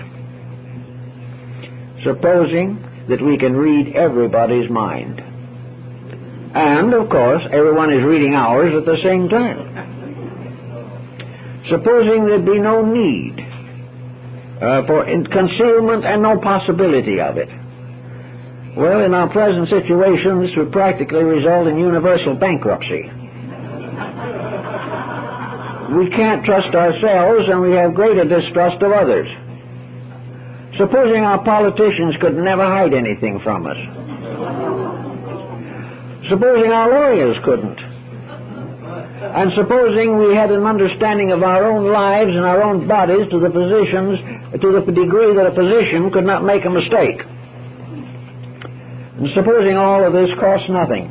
Supposing that we can read everybody's mind. And, of course, everyone is reading ours at the same time. Supposing there'd be no need for concealment and no possibility of it. Well, in our present situation, this would practically result in universal bankruptcy. We can't trust ourselves, and we have greater distrust of others. Supposing our politicians could never hide anything from us. Supposing our lawyers couldn't. And supposing we had an understanding of our own lives and our own bodies to the degree that a physician could not make a mistake. And supposing all of this costs nothing,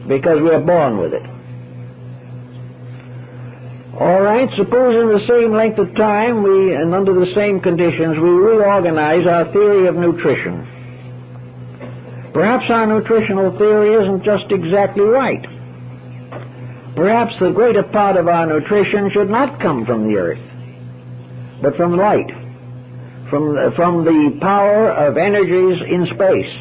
because we are born with it. All right, suppose in the same length of time and under the same conditions we reorganize our theory of nutrition. Perhaps our nutritional theory isn't just exactly right. Perhaps the greater part of our nutrition should not come from the earth, but from light, from the power of energies in space.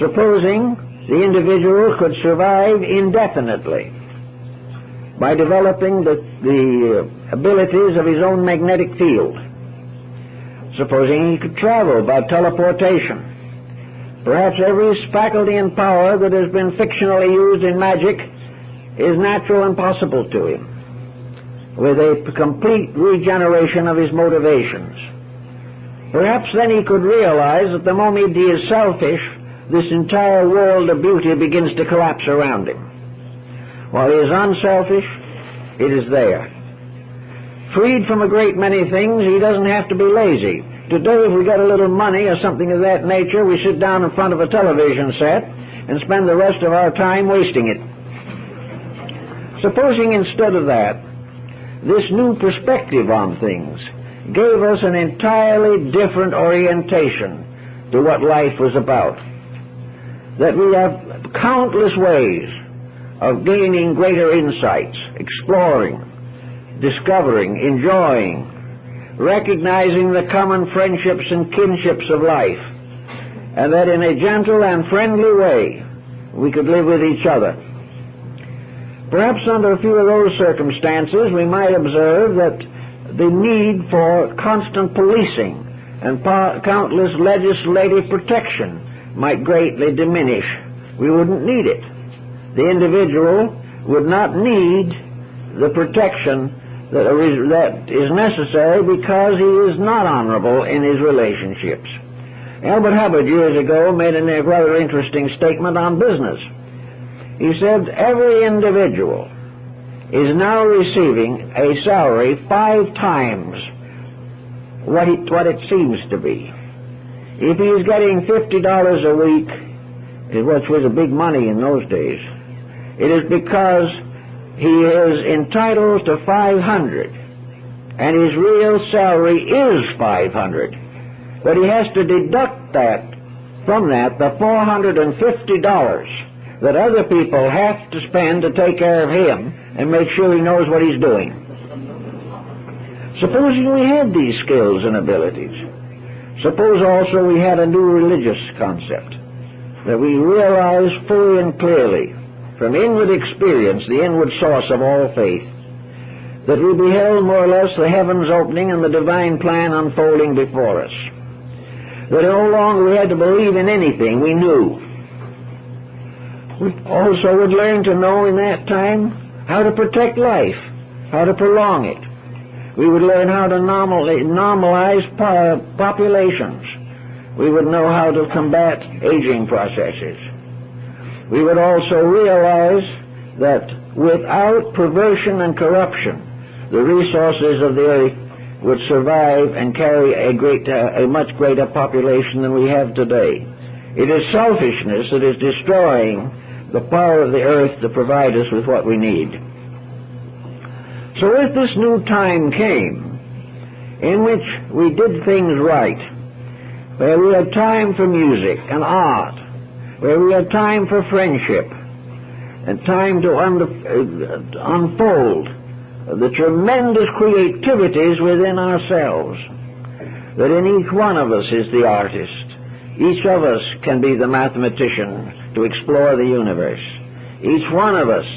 Supposing the individual could survive indefinitely by developing the abilities of his own magnetic field. Supposing he could travel by teleportation. Perhaps every faculty and power that has been fictionally used in magic is natural and possible to him, with a complete regeneration of his motivations. Perhaps then he could realize that the moment he is selfish, this entire world of beauty begins to collapse around him. While he is unselfish, it is there. Freed from a great many things, he doesn't have to be lazy. Today, if we got a little money or something of that nature, we sit down in front of a television set and spend the rest of our time wasting it. Supposing instead of that, this new perspective on things gave us an entirely different orientation to what life was about. That we have countless ways of gaining greater insights, exploring, discovering, enjoying, recognizing the common friendships and kinships of life, and that in a gentle and friendly way we could live with each other. Perhaps under a few of those circumstances we might observe that the need for constant policing and countless legislative protection might greatly diminish. We wouldn't need it. The individual would not need the protection that is necessary because he is not honorable in his relationships. Albert Hubbard years ago made a rather interesting statement on business. He said every individual is now receiving a salary 5 times what it seems to be. If he is getting $50 a week, which was a big money in those days, it is because he is entitled to $500, and his real salary is $500. But he has to deduct from that the $450 that other people have to spend to take care of him and make sure he knows what he's doing. Supposing we had these skills and abilities, suppose also we had a new religious concept, that we realize fully and clearly from inward experience, the inward source of all faith, that we beheld more or less the heavens opening and the divine plan unfolding before us, that no longer we had to believe in anything, we knew. We also would learn to know in that time how to protect life, how to prolong it. We would learn how to normalize populations. We would know how to combat aging processes. We would also realize that without perversion and corruption, the resources of the earth would survive and carry a much greater population than we have today. It is selfishness that is destroying the power of the earth to provide us with what we need. So if this new time came, in which we did things right, where we had time for music and art, where we had time for friendship, and time to unfold the tremendous creativities within ourselves, that in each one of us is the artist. Each of us can be the mathematician to explore the universe. Each one of us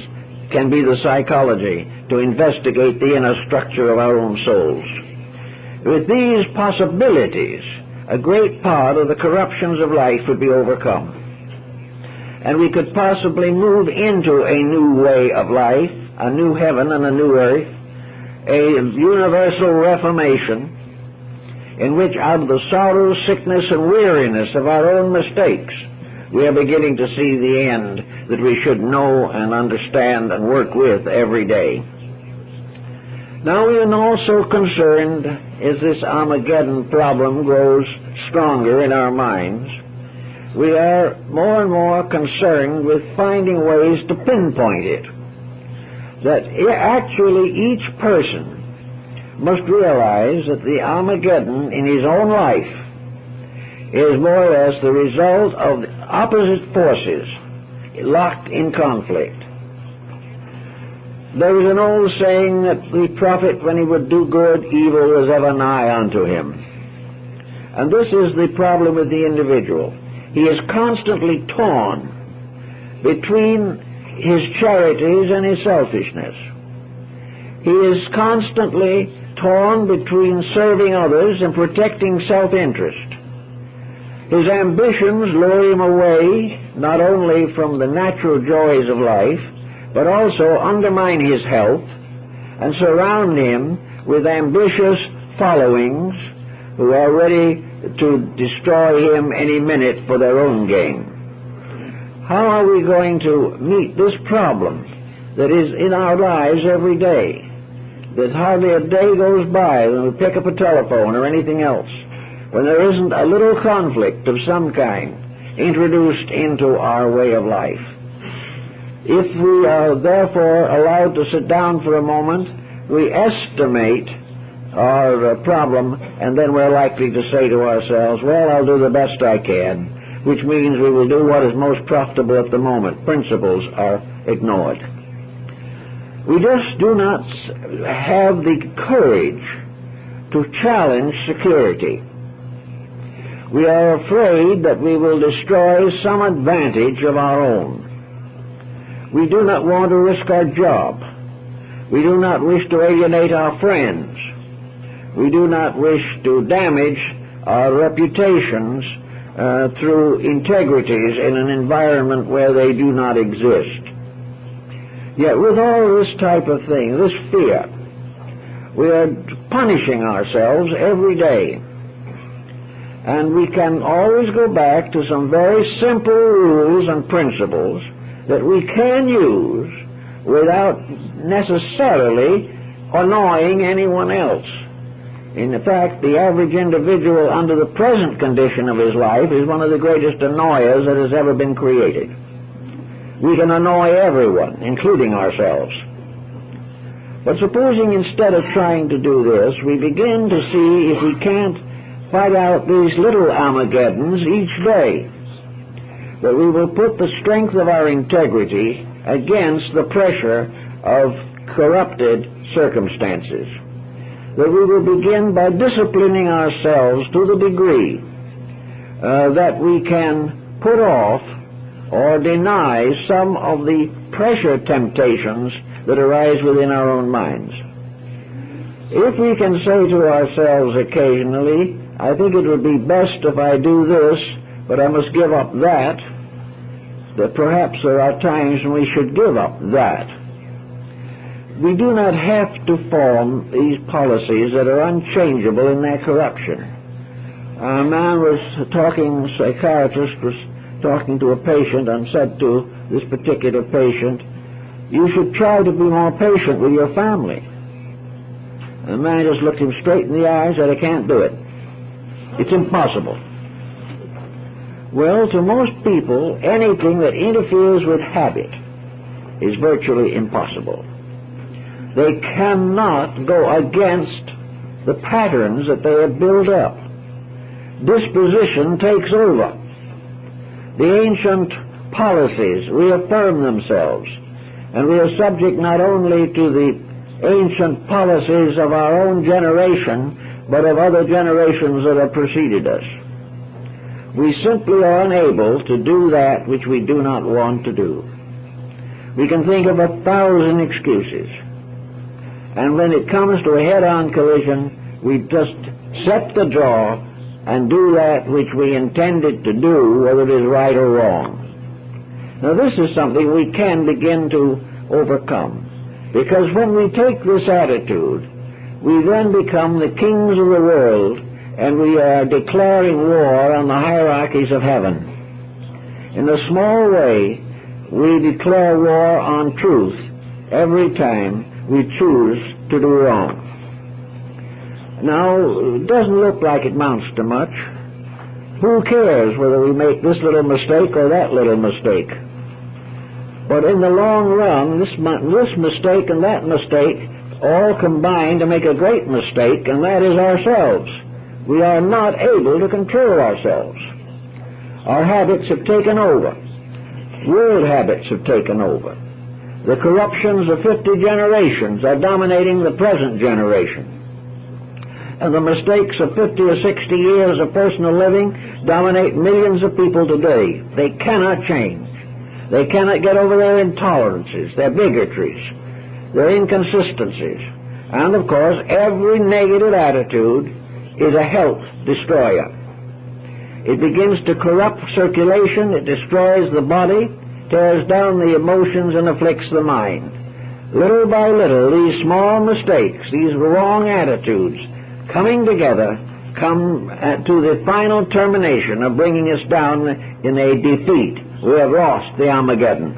can be the psychology to investigate the inner structure of our own souls. With these possibilities, a great part of the corruptions of life would be overcome. And we could possibly move into a new way of life, a new heaven and a new earth, a universal reformation, in which out of the sorrow, sickness, and weariness of our own mistakes, we are beginning to see the end that we should know and understand and work with every day. Now we are also concerned, as this Armageddon problem grows stronger in our minds, we are more and more concerned with finding ways to pinpoint it. that actually each person must realize that the Armageddon in his own life is more or less the result of opposite forces locked in conflict. There was an old saying that the prophet, when he would do good, evil was ever nigh unto him. And this is the problem with the individual. He is constantly torn between his charities and his selfishness. He is constantly torn between serving others and protecting self-interest. His ambitions lure him away not only from the natural joys of life, but also undermine his health and surround him with ambitious followings who are ready to destroy him any minute for their own gain. How are we going to meet this problem that is in our lives every day? That hardly a day goes by when we pick up a telephone or anything else when there isn't a little conflict of some kind introduced into our way of life. If we are therefore allowed to sit down for a moment, we estimate our problem, and then we're likely to say to ourselves, well, I'll do the best I can, which means we will do what is most profitable at the moment. Principles are ignored. We just do not have the courage to challenge security. We are afraid that we will destroy some advantage of our own. We do not want to risk our job. We do not wish to alienate our friends. We do not wish to damage our reputations through integrities in an environment where they do not exist. Yet with all this type of thing, this fear, we are punishing ourselves every day. And we can always go back to some very simple rules and principles that we can use without necessarily annoying anyone else. In fact, the average individual under the present condition of his life is one of the greatest annoyers that has ever been created. We can annoy everyone, including ourselves. But supposing instead of trying to do this, we begin to see if we can't fight out these little Armageddons each day, that we will put the strength of our integrity against the pressure of corrupted circumstances, that we will begin by disciplining ourselves to the degree that we can put off or deny some of the pressure temptations that arise within our own minds. If we can say to ourselves occasionally, I think it would be best if I do this, but I must give up that perhaps there are times when we should give up that. We do not have to form these policies that are unchangeable in their corruption. A man was talking, a psychiatrist was talking to a patient and said to this particular patient, you should try to be more patient with your family. And the man just looked him straight in the eye and said, I can't do it. It's impossible. Well, to most people, anything that interferes with habit is virtually impossible. They cannot go against the patterns that they have built up. Disposition takes over. The ancient policies reaffirm themselves, and we are subject not only to the ancient policies of our own generation, but of other generations that have preceded us. We simply are unable to do that which we do not want to do. We can think of 1,000 excuses, and when it comes to a head-on collision, we just set the jaw and do that which we intended to do, whether it is right or wrong. Now this is something we can begin to overcome, because when we take this attitude, we then become the kings of the world, and we are declaring war on the hierarchies of heaven. In a small way, we declare war on truth every time we choose to do wrong. Now, it doesn't look like it amounts to much. Who cares whether we make this little mistake or that little mistake? But in the long run, this mistake and that mistake all combine to make a great mistake, and that is ourselves. We are not able to control ourselves. Our habits have taken over. World habits have taken over. The corruptions of 50 generations are dominating the present generation. And the mistakes of 50 or 60 years of personal living dominate millions of people today. They cannot change. They cannot get over their intolerances, their bigotries, their inconsistencies. And of course, every negative attitude is a health destroyer. It begins to corrupt circulation, it destroys the body, tears down the emotions, and afflicts the mind. Little by little, these small mistakes, these wrong attitudes, coming together, come to the final termination of bringing us down in a defeat. We have lost the Armageddon.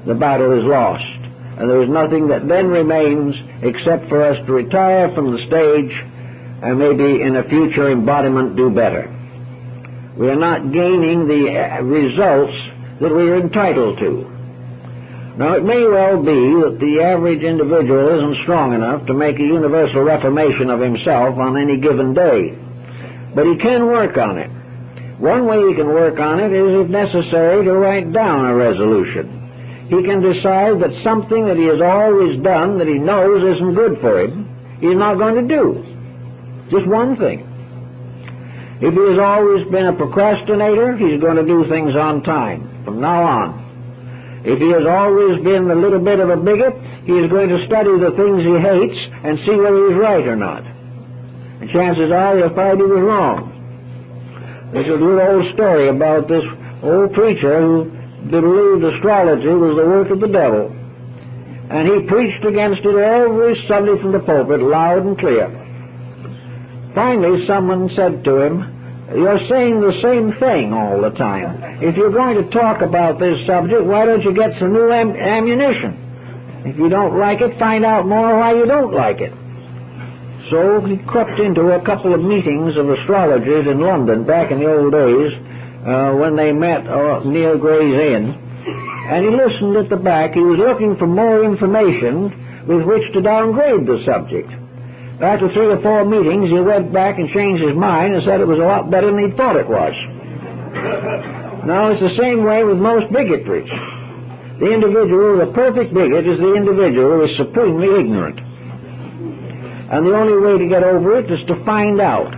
The battle is lost, and there is nothing that then remains except for us to retire from the stage and maybe in a future embodiment do better. We are not gaining the results that we are entitled to. Now, it may well be that the average individual isn't strong enough to make a universal reformation of himself on any given day, but he can work on it. One way he can work on it is, if necessary, to write down a resolution. He can decide that something that he has always done that he knows isn't good for him, he's not going to do. Just one thing. If he has always been a procrastinator, he's going to do things on time from now on. If he has always been a little bit of a bigot, he is going to study the things he hates and see whether he's right or not. And chances are he'll find he was wrong. There's a little old story about this old preacher who believed astrology was the work of the devil. And he preached against it every Sunday from the pulpit, loud and clear. Finally, someone said to him, "You're saying the same thing all the time. If you're going to talk about this subject, why don't you get some new ammunition? If you don't like it, find out more why you don't like it." So he crept into a couple of meetings of astrologers in London back in the old days when they met near Gray's Inn, and he listened at the back. He was looking for more information with which to downgrade the subject. After 3 or 4 meetings, he went back and changed his mind and said it was a lot better than he thought it was. Now, it's the same way with most bigotries. The individual, the perfect bigot, is the individual who is supremely ignorant. And the only way to get over it is to find out,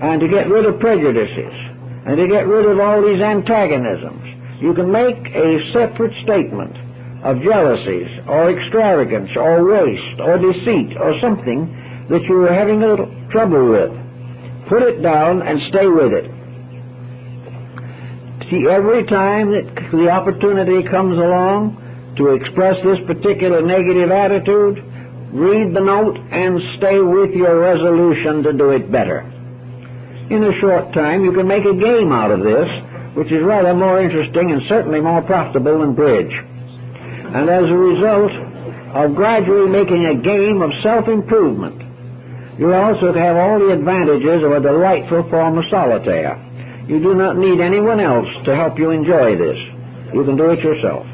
and to get rid of prejudices, and to get rid of all these antagonisms. You can make a separate statement of jealousies, or extravagance, or waste, or deceit, or something that you are having a little trouble with. Put it down and stay with it. See, every time that the opportunity comes along to express this particular negative attitude, read the note and stay with your resolution to do it better. In a short time, you can make a game out of this, which is rather more interesting and certainly more profitable than bridge. And as a result of gradually making a game of self-improvement, you also have all the advantages of a delightful form of solitaire. You do not need anyone else to help you enjoy this. You can do it yourself.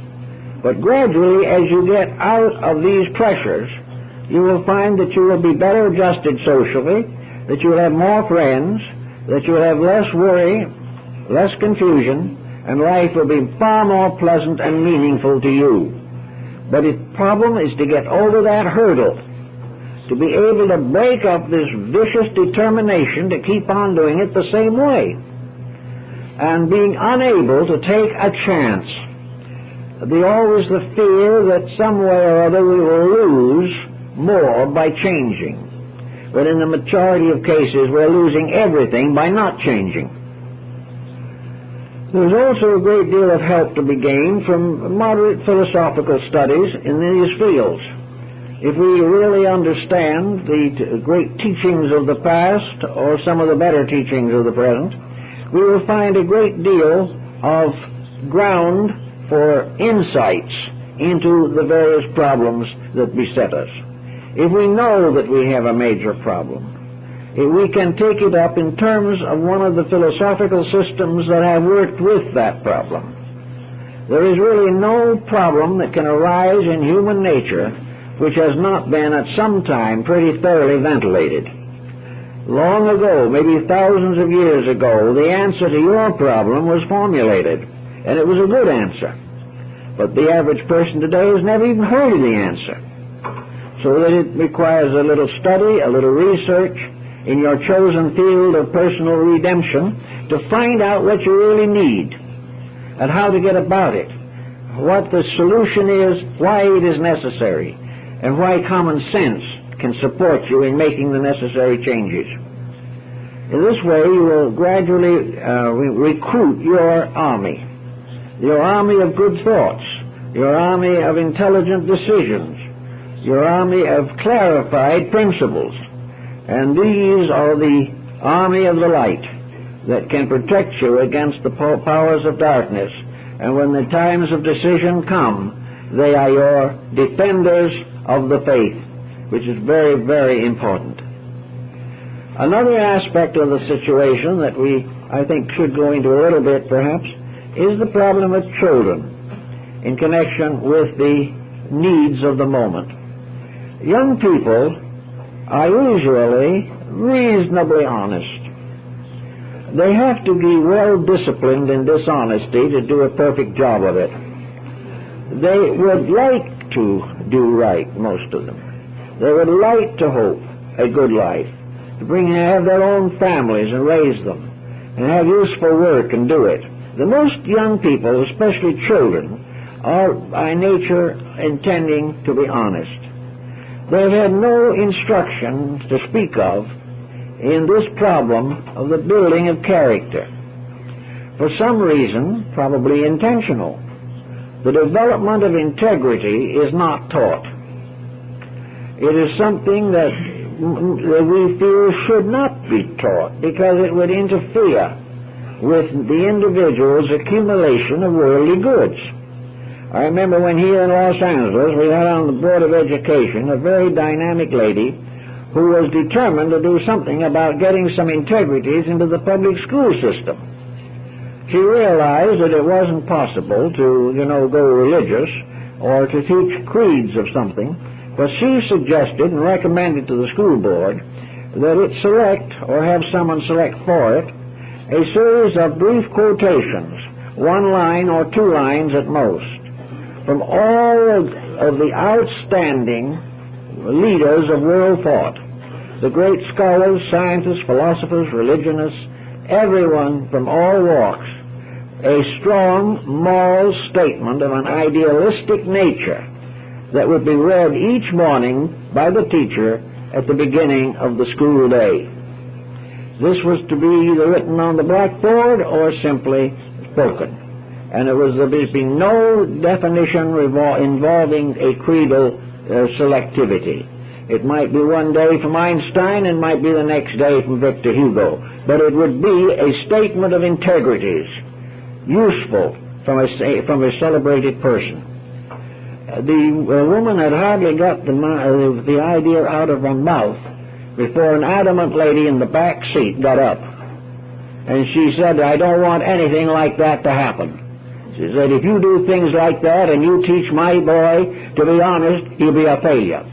But gradually, as you get out of these pressures, you will find that you will be better adjusted socially, that you will have more friends, that you will have less worry, less confusion, and life will be far more pleasant and meaningful to you. But the problem is to get over that hurdle, to be able to break up this vicious determination to keep on doing it the same way, and being unable to take a chance. There's always the fear that some way or other we will lose more by changing. But in the majority of cases, we're losing everything by not changing. There's also a great deal of help to be gained from moderate philosophical studies in these fields. If we really understand the great teachings of the past, or some of the better teachings of the present, we will find a great deal of ground for insights into the various problems that beset us. If we know that we have a major problem, we can take it up in terms of one of the philosophical systems that have worked with that problem. There is really no problem that can arise in human nature which has not been at some time pretty thoroughly ventilated. Long ago, maybe thousands of years ago, the answer to your problem was formulated, and it was a good answer. But the average person today has never even heard of the answer. So that it requires a little study, a little research in your chosen field of personal redemption to find out what you really need and how to get about it, what the solution is, why it is necessary, and why common sense can support you in making the necessary changes. In this way, you will gradually recruit your army of good thoughts, your army of intelligent decisions, your army of clarified principles. And these are the army of the light that can protect you against the powers of darkness. And when the times of decision come, they are your defenders of the faith, which is very, very important. Another aspect of the situation that I think, should go into a little bit, perhaps, is the problem of children in connection with the needs of the moment. Young people are usually reasonably honest. They have to be well disciplined in dishonesty to do a perfect job of it. They would like to do right, most of them. They would like to hope a good life, to have their own families and raise them, and have useful work and do it. The most young people, especially children, are by nature intending to be honest. They've had no instruction to speak of in this problem of the building of character. For some reason, probably intentional, the development of integrity is not taught. It is something that we feel should not be taught because it would interfere with the individual's accumulation of worldly goods. I remember when here in Los Angeles we had on the Board of Education a very dynamic lady who was determined to do something about getting some integrities into the public school system. She realized that it wasn't possible to, go religious or to teach creeds of something, but she suggested and recommended to the school board that it select, or have someone select for it, a series of brief quotations, one line or two lines at most, from all of the outstanding leaders of world thought, the great scholars, scientists, philosophers, religionists, everyone from all walks, a strong moral statement of an idealistic nature that would be read each morning by the teacher at the beginning of the school day. This was to be either written on the blackboard or simply spoken. And there'd be no definition involving a creedal selectivity. It might be one day from Einstein and might be the next day from Victor Hugo, but it would be a statement of integrities, useful from a celebrated person. The woman had hardly got the idea out of her mouth before an adamant lady in the back seat got up, and she said, "I don't want anything like that to happen." She said, "If you do things like that and you teach my boy to be honest, he'll be a failure."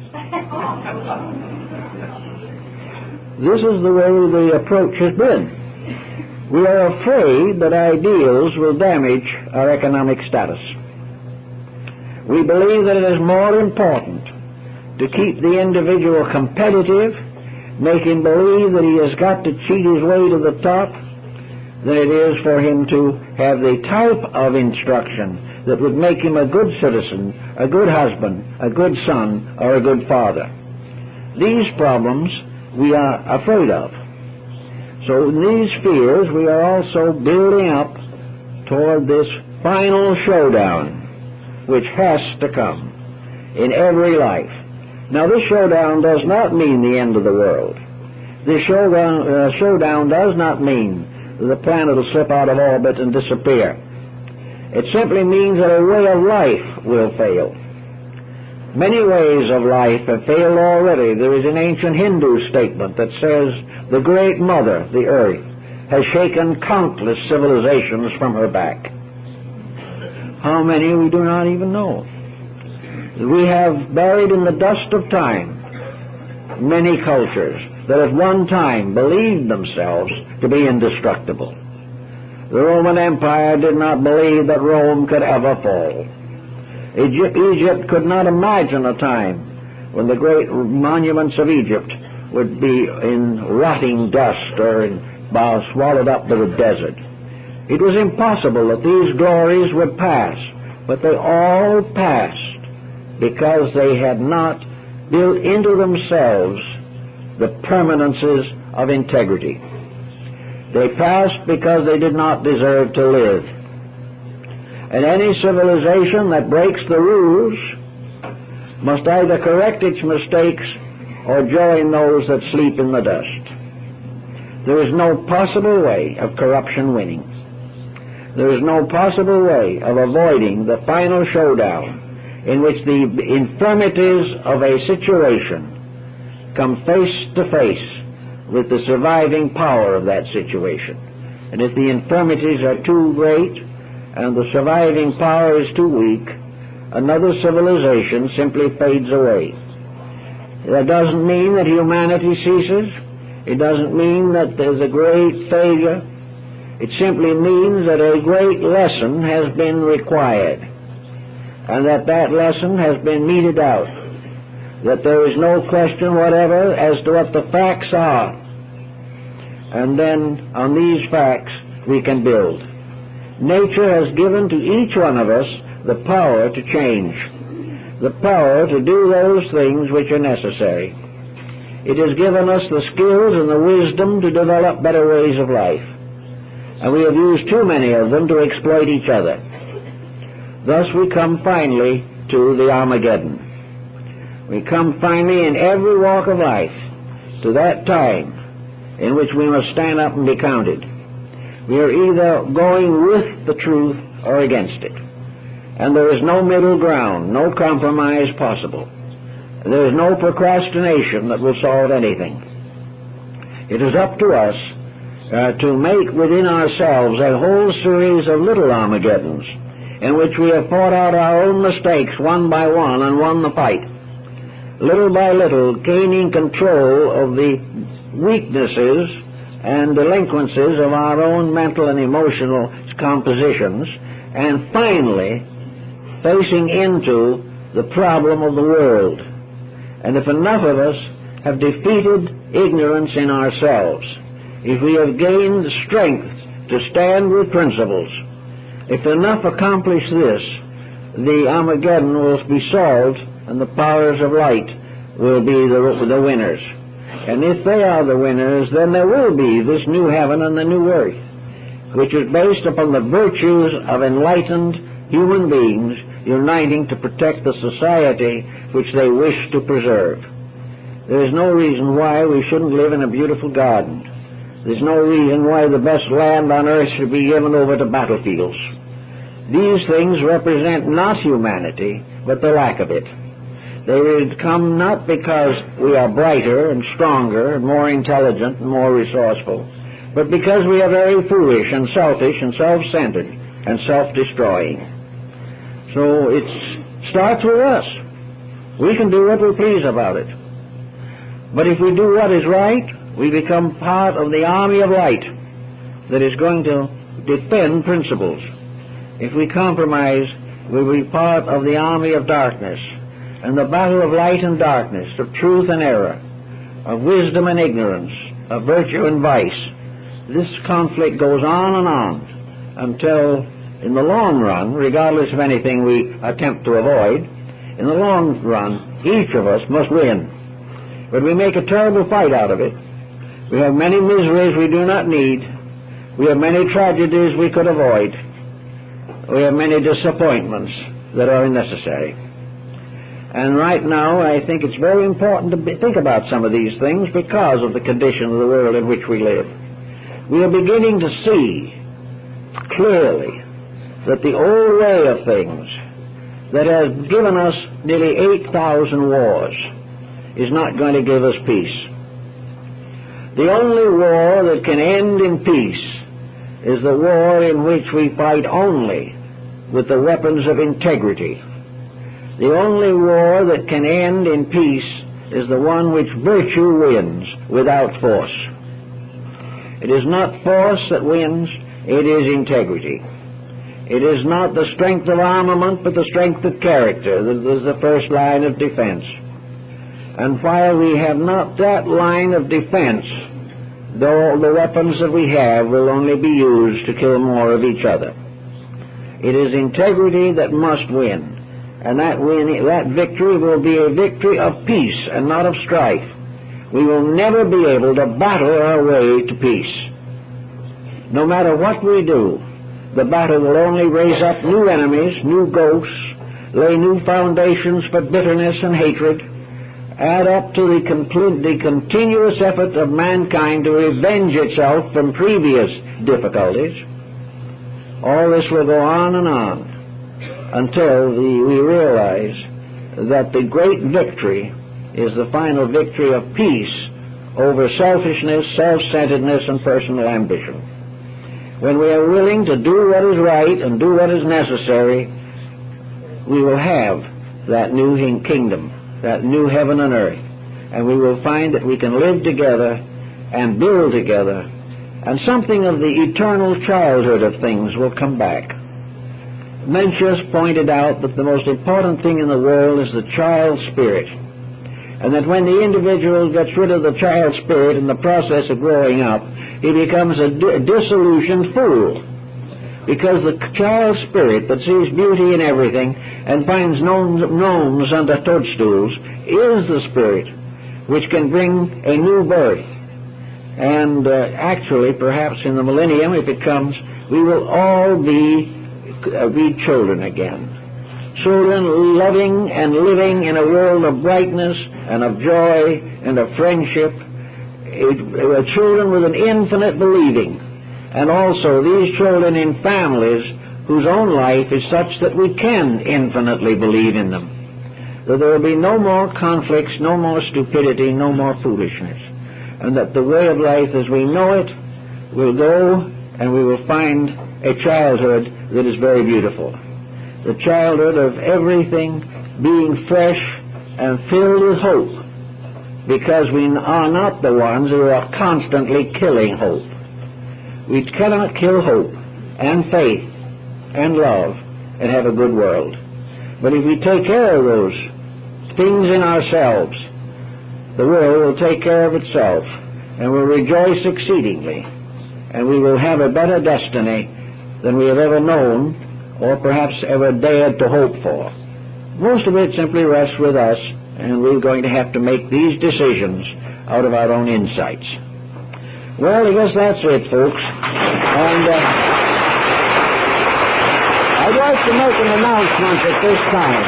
This is the way the approach has been. We are afraid that ideals will damage our economic status. We believe that it is more important to keep the individual competitive, make him believe that he has got to cheat his way to the top, than it is for him to have the type of instruction that would make him a good citizen, a good husband, a good son, or a good father. These problems we are afraid of. So in these fears we are also building up toward this final showdown which has to come in every life. Now this showdown does not mean the end of the world. This showdown does not mean that the planet will slip out of orbit and disappear. It simply means that a way of life will fail. Many ways of life have failed already. There is an ancient Hindu statement that says the Great Mother, the Earth, has shaken countless civilizations from her back. How many we do not even know. We have buried in the dust of time many cultures that at one time believed themselves to be indestructible. The Roman Empire did not believe that Rome could ever fall. Egypt could not imagine a time when the great monuments of Egypt would be in rotting dust or swallowed up by the desert. It was impossible that these glories would pass, but they all passed because they had not built into themselves the permanences of integrity. They passed because they did not deserve to live. And any civilization that breaks the rules must either correct its mistakes or join those that sleep in the dust. There is no possible way of corruption winning. There is no possible way of avoiding the final showdown in which the infirmities of a situation come face to face with the surviving power of that situation. And if the infirmities are too great and the surviving power is too weak, another civilization simply fades away. That doesn't mean that humanity ceases. It doesn't mean that there's a great failure. It simply means that a great lesson has been required, and that lesson has been meted out, that there is no question whatever as to what the facts are. And then on these facts we can build. Nature has given to each one of us the power to change, the power to do those things which are necessary. It has given us the skills and the wisdom to develop better ways of life, and we have used too many of them to exploit each other. Thus we come finally to the Armageddon. We come finally in every walk of life to that time in which we must stand up and be counted. We are either going with the truth or against it. And there is no middle ground, no compromise possible. There is no procrastination that will solve anything. It is up to us to make within ourselves a whole series of little Armageddons in which we have fought out our own mistakes one by one and won the fight. Little by little, gaining control of the weaknesses and delinquencies of our own mental and emotional compositions, and finally facing into the problem of the world. And if enough of us have defeated ignorance in ourselves, if we have gained the strength to stand with principles, if enough accomplish this, the Armageddon will be solved and the powers of light will be the winners. And if they are the winners, then there will be this new heaven and the new earth, which is based upon the virtues of enlightened human beings uniting to protect the society which they wish to preserve. There is no reason why we shouldn't live in a beautiful garden. There's no reason why the best land on earth should be given over to battlefields. These things represent not humanity, but the lack of it. They would come not because we are brighter and stronger and more intelligent and more resourceful, but because we are very foolish and selfish and self-centered and self-destroying. So it starts with us. We can do what we please about it. But if we do what is right, we become part of the army of light that is going to defend principles. If we compromise, we will be part of the army of darkness, and the battle of light and darkness, of truth and error, of wisdom and ignorance, of virtue and vice. This conflict goes on and on until, in the long run, regardless of anything we attempt to avoid, in the long run, each of us must win. But we make a terrible fight out of it. We have many miseries we do not need. We have many tragedies we could avoid. We have many disappointments that are unnecessary. And right now, I think it's very important to think about some of these things because of the condition of the world in which we live. We are beginning to see clearly that the old way of things that has given us nearly 8,000 wars is not going to give us peace. The only war that can end in peace is the war in which we fight only with the weapons of integrity. The only war that can end in peace is the one which virtue wins without force. It is not force that wins, it is integrity. It is not the strength of armament, but the strength of character that is the first line of defense. And while we have not that line of defense, though the weapons that we have will only be used to kill more of each other. It is integrity that must win. And that victory will be a victory of peace and not of strife. We will never be able to battle our way to peace. No matter what we do, the battle will only raise up new enemies, new ghosts, lay new foundations for bitterness and hatred, add up to the continuous effort of mankind to revenge itself from previous difficulties. All this will go on and on until we realize that the great victory is the final victory of peace over selfishness, self-centeredness, and personal ambition. When we are willing to do what is right and do what is necessary, we will have that new kingdom, that new heaven and earth, and we will find that we can live together and build together, and something of the eternal childhood of things will come back. Mencius pointed out that the most important thing in the world is the child spirit, and that when the individual gets rid of the child spirit in the process of growing up, he becomes a disillusioned fool, because the child spirit that sees beauty in everything and finds gnomes under toadstools is the spirit which can bring a new birth. And actually, perhaps in the millennium, if it comes, we will all be children again. Children loving and living in a world of brightness and of joy and of friendship. Children with an infinite believing. And also these children in families whose own life is such that we can infinitely believe in them. That there will be no more conflicts, no more stupidity, no more foolishness. And that the way of life as we know it will go, and we will find a childhood that is very beautiful. The childhood of everything being fresh and filled with hope, because we are not the ones who are constantly killing hope. We cannot kill hope and faith and love and have a good world. But if we take care of those things in ourselves, the world will take care of itself and will rejoice exceedingly, and we will have a better destiny than we have ever known or perhaps ever dared to hope for. Most of it simply rests with us, and we're going to have to make these decisions out of our own insights. Well, I guess that's it, folks. And I'd like to make an announcement at this time.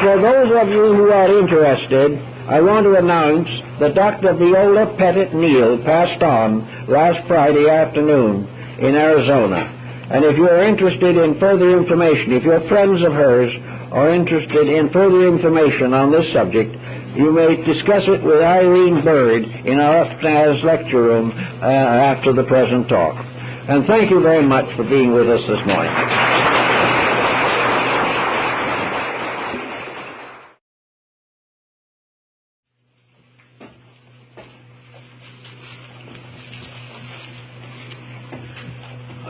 For those of you who are interested, I want to announce that Dr. Viola Pettit Neal passed on last Friday afternoon in Arizona. And if you're interested in further information, if you're friends of hers are interested in further information on this subject, you may discuss it with Irene Bird in our upstairs lecture room after the present talk. And thank you very much for being with us this morning.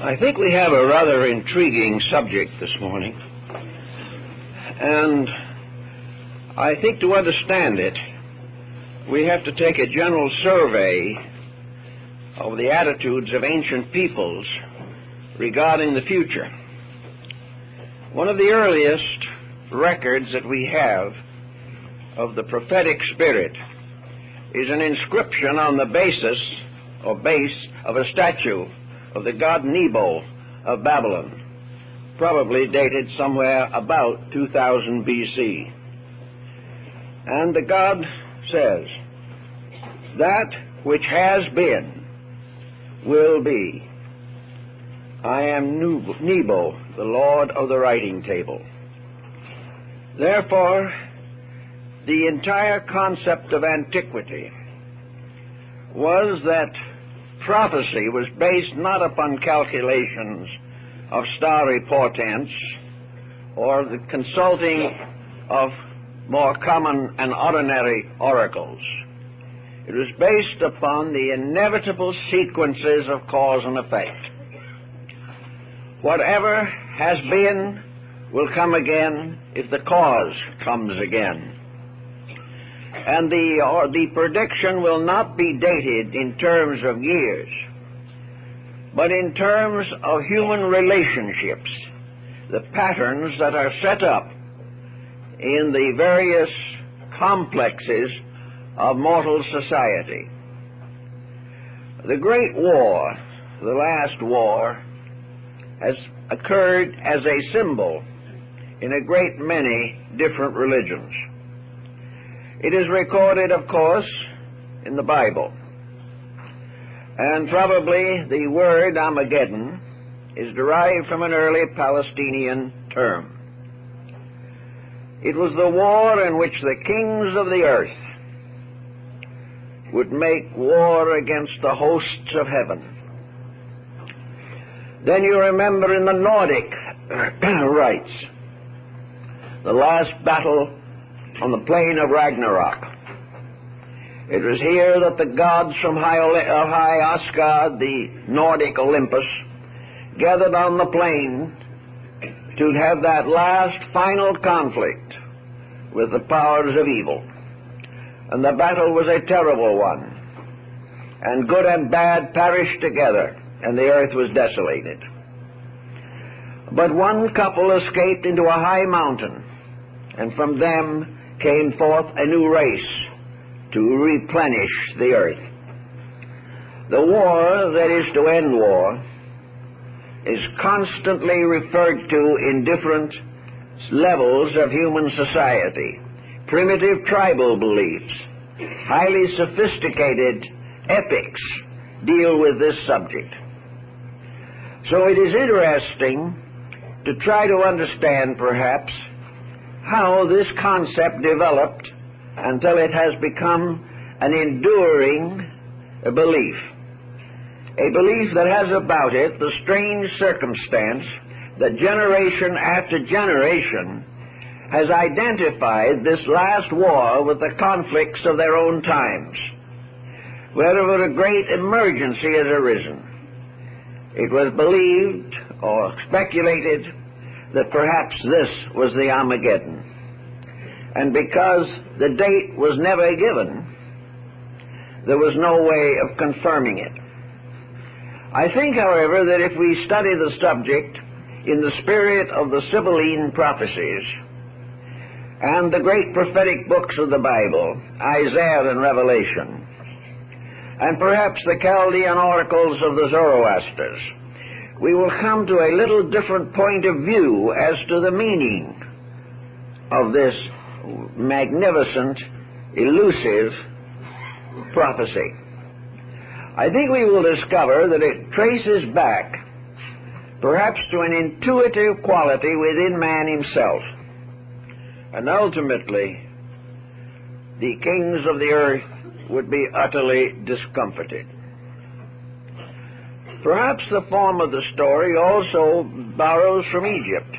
I think we have a rather intriguing subject this morning, and I think to understand it, we have to take a general survey of the attitudes of ancient peoples regarding the future. One of the earliest records that we have of the prophetic spirit is an inscription on the base of a statue of the god Nebo of Babylon, probably dated somewhere about 2000 BC. And the god says, "That which has been will be. I am Nebo, the Lord of the writing table." Therefore, the entire concept of antiquity was that prophecy was based not upon calculations of starry portents or the consulting of more common and ordinary oracles. It was based upon the inevitable sequences of cause and effect. Whatever has been will come again if the cause comes again. And the prediction will not be dated in terms of years, but in terms of human relationships, the patterns that are set up in the various complexes of mortal society. The Great War, the last war, has occurred as a symbol in a great many different religions. It is recorded, of course, in the Bible. And probably the word Armageddon is derived from an early Palestinian term. It was the war in which the kings of the earth would make war against the hosts of heaven. Then you remember in the Nordic rites, the last battle on the plain of Ragnarok. It was here that the gods from high Asgard, the Nordic Olympus, gathered on the plain to have that last final conflict with the powers of evil. And the battle was a terrible one. And good and bad perished together, and the earth was desolated. But one couple escaped into a high mountain, and from them came forth a new race to replenish the earth. The war that is to end war is constantly referred to in different levels of human society. Primitive tribal beliefs, highly sophisticated epics deal with this subject. So it is interesting to try to understand, perhaps, how this concept developed until it has become an enduring belief. A belief that has about it the strange circumstance that generation after generation has identified this last war with the conflicts of their own times. Wherever a great emergency has arisen, it was believed or speculated that perhaps this was the Armageddon. And because the date was never given, there was no way of confirming it. I think, however, that if we study the subject in the spirit of the Sibylline prophecies and the great prophetic books of the Bible, Isaiah and Revelation, and perhaps the Chaldean oracles of the Zoroasters, we will come to a little different point of view as to the meaning of this magnificent, elusive prophecy. I think we will discover that it traces back perhaps to an intuitive quality within man himself. And ultimately, the kings of the earth would be utterly discomfited. Perhaps the form of the story also borrows from Egypt,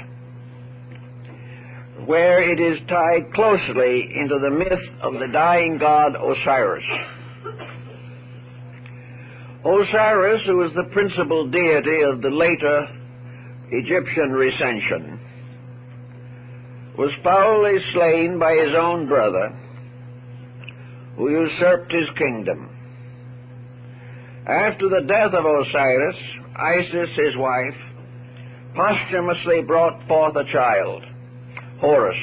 where it is tied closely into the myth of the dying god Osiris. Osiris, who was the principal deity of the later Egyptian recension, was foully slain by his own brother, who usurped his kingdom. After the death of Osiris, Isis, his wife, posthumously brought forth a child, Horus,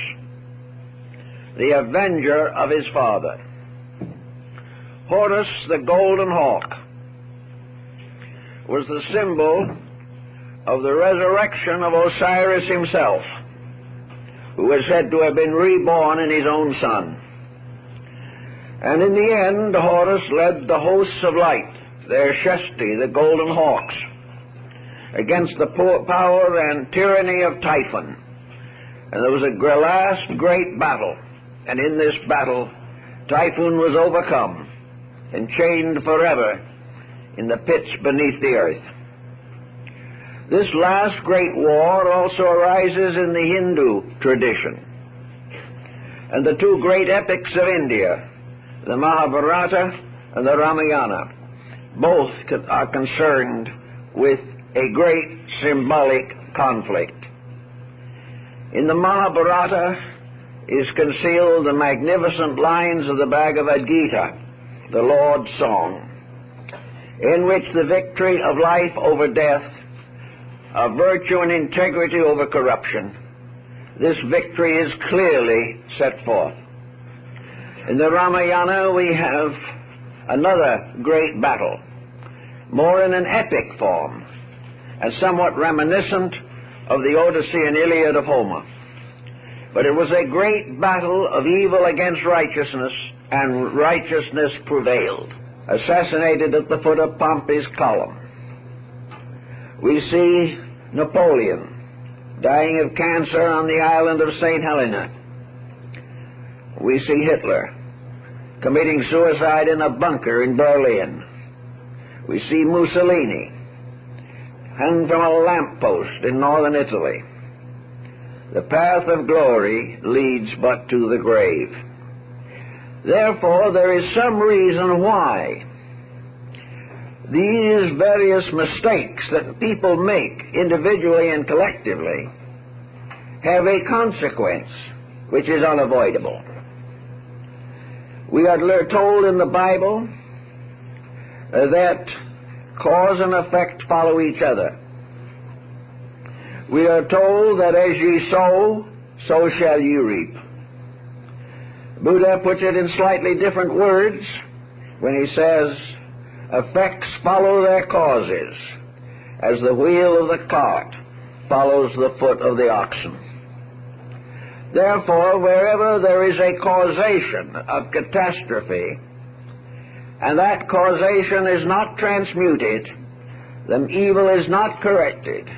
the avenger of his father. Horus, the golden hawk, was the symbol of the resurrection of Osiris himself, who was said to have been reborn in his own son. And in the end, Horus led the hosts of light, their Shesti, the golden hawks, against the power and tyranny of Typhon. And there was a last great battle, and in this battle, Typhon was overcome and chained forever in the pits beneath the earth. This last great war also arises in the Hindu tradition. And the two great epics of India, the Mahabharata and the Ramayana, both are concerned with a great symbolic conflict. In the Mahabharata is concealed the magnificent lines of the Bhagavad Gita, the Lord's Song, in which the victory of life over death, of virtue and integrity over corruption, this victory is clearly set forth. In the Ramayana we have another great battle, more in an epic form, and somewhat reminiscent of the Odyssey and Iliad of Homer. But it was a great battle of evil against righteousness, and righteousness prevailed, assassinated at the foot of Pompey's column. We see Napoleon dying of cancer on the island of St. Helena. We see Hitler committing suicide in a bunker in Berlin. We see Mussolini hung from a lamppost in northern Italy. The path of glory leads but to the grave. Therefore, there is some reason why these various mistakes that people make individually and collectively have a consequence which is unavoidable. We are told in the Bible that cause and effect follow each other. We are told that as ye sow, so shall ye reap. Buddha puts it in slightly different words when he says, effects follow their causes, as the wheel of the cart follows the foot of the oxen. Therefore, wherever there is a causation of catastrophe, and that causation is not transmuted, the evil is not corrected,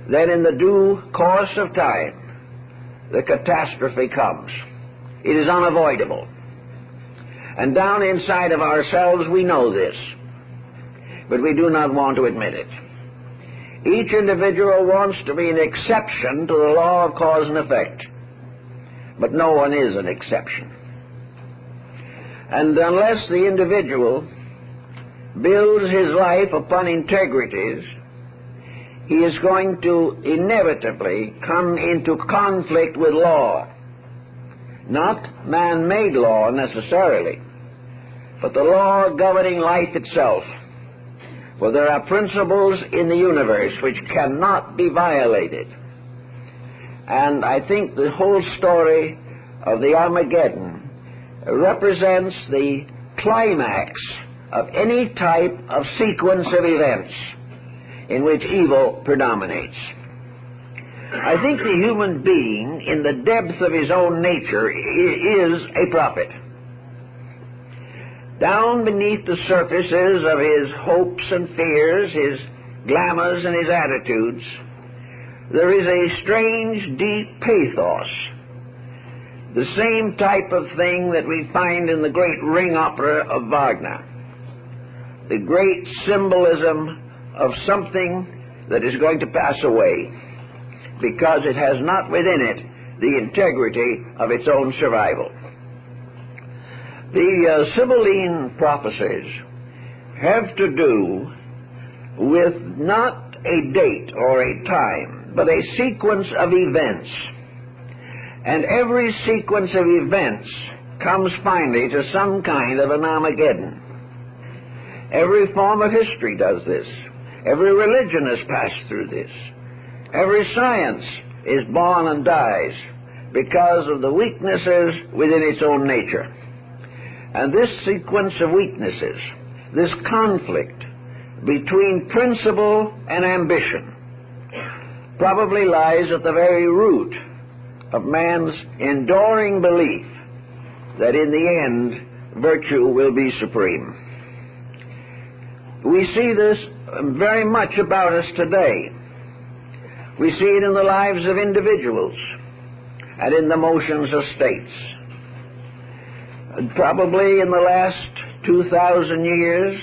then in the due course of time, the catastrophe comes. It is unavoidable. And down inside of ourselves we know this, but we do not want to admit it. Each individual wants to be an exception to the law of cause and effect, but no one is an exception. And unless the individual builds his life upon integrities, he is going to inevitably come into conflict with law. Not man-made law necessarily, but the law governing life itself. For there are principles in the universe which cannot be violated. And I think the whole story of the Armageddon represents the climax of any type of sequence of events in which evil predominates. I think the human being, in the depths of his own nature, is a prophet. Down beneath the surfaces of his hopes and fears, his glamours and his attitudes, there is a strange, deep pathos, the same type of thing that we find in the great ring opera of Wagner, the great symbolism of something that is going to pass away, because it has not within it the integrity of its own survival. The Sibylline prophecies have to do with not a date or a time, but a sequence of events. And every sequence of events comes finally to some kind of an Armageddon. Every form of history does this. Every religion has passed through this. Every science is born and dies because of the weaknesses within its own nature. And this sequence of weaknesses, this conflict between principle and ambition, probably lies at the very root of man's enduring belief that in the end virtue will be supreme. We see this very much about us today. We see it in the lives of individuals and in the motions of states. And probably in the last 2,000 years,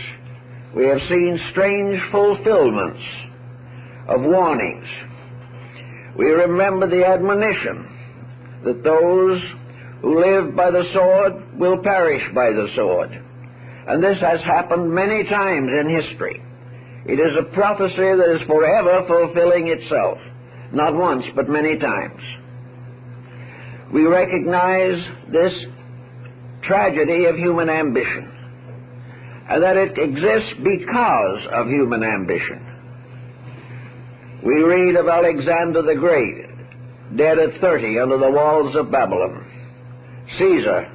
we have seen strange fulfillments of warnings. We remember the admonition that those who live by the sword will perish by the sword. And this has happened many times in history. It is a prophecy that is forever fulfilling itself, not once but many times. We recognize this tragedy of human ambition, and that it exists because of human ambition. We read of Alexander the Great, dead at 30 under the walls of Babylon. Caesar,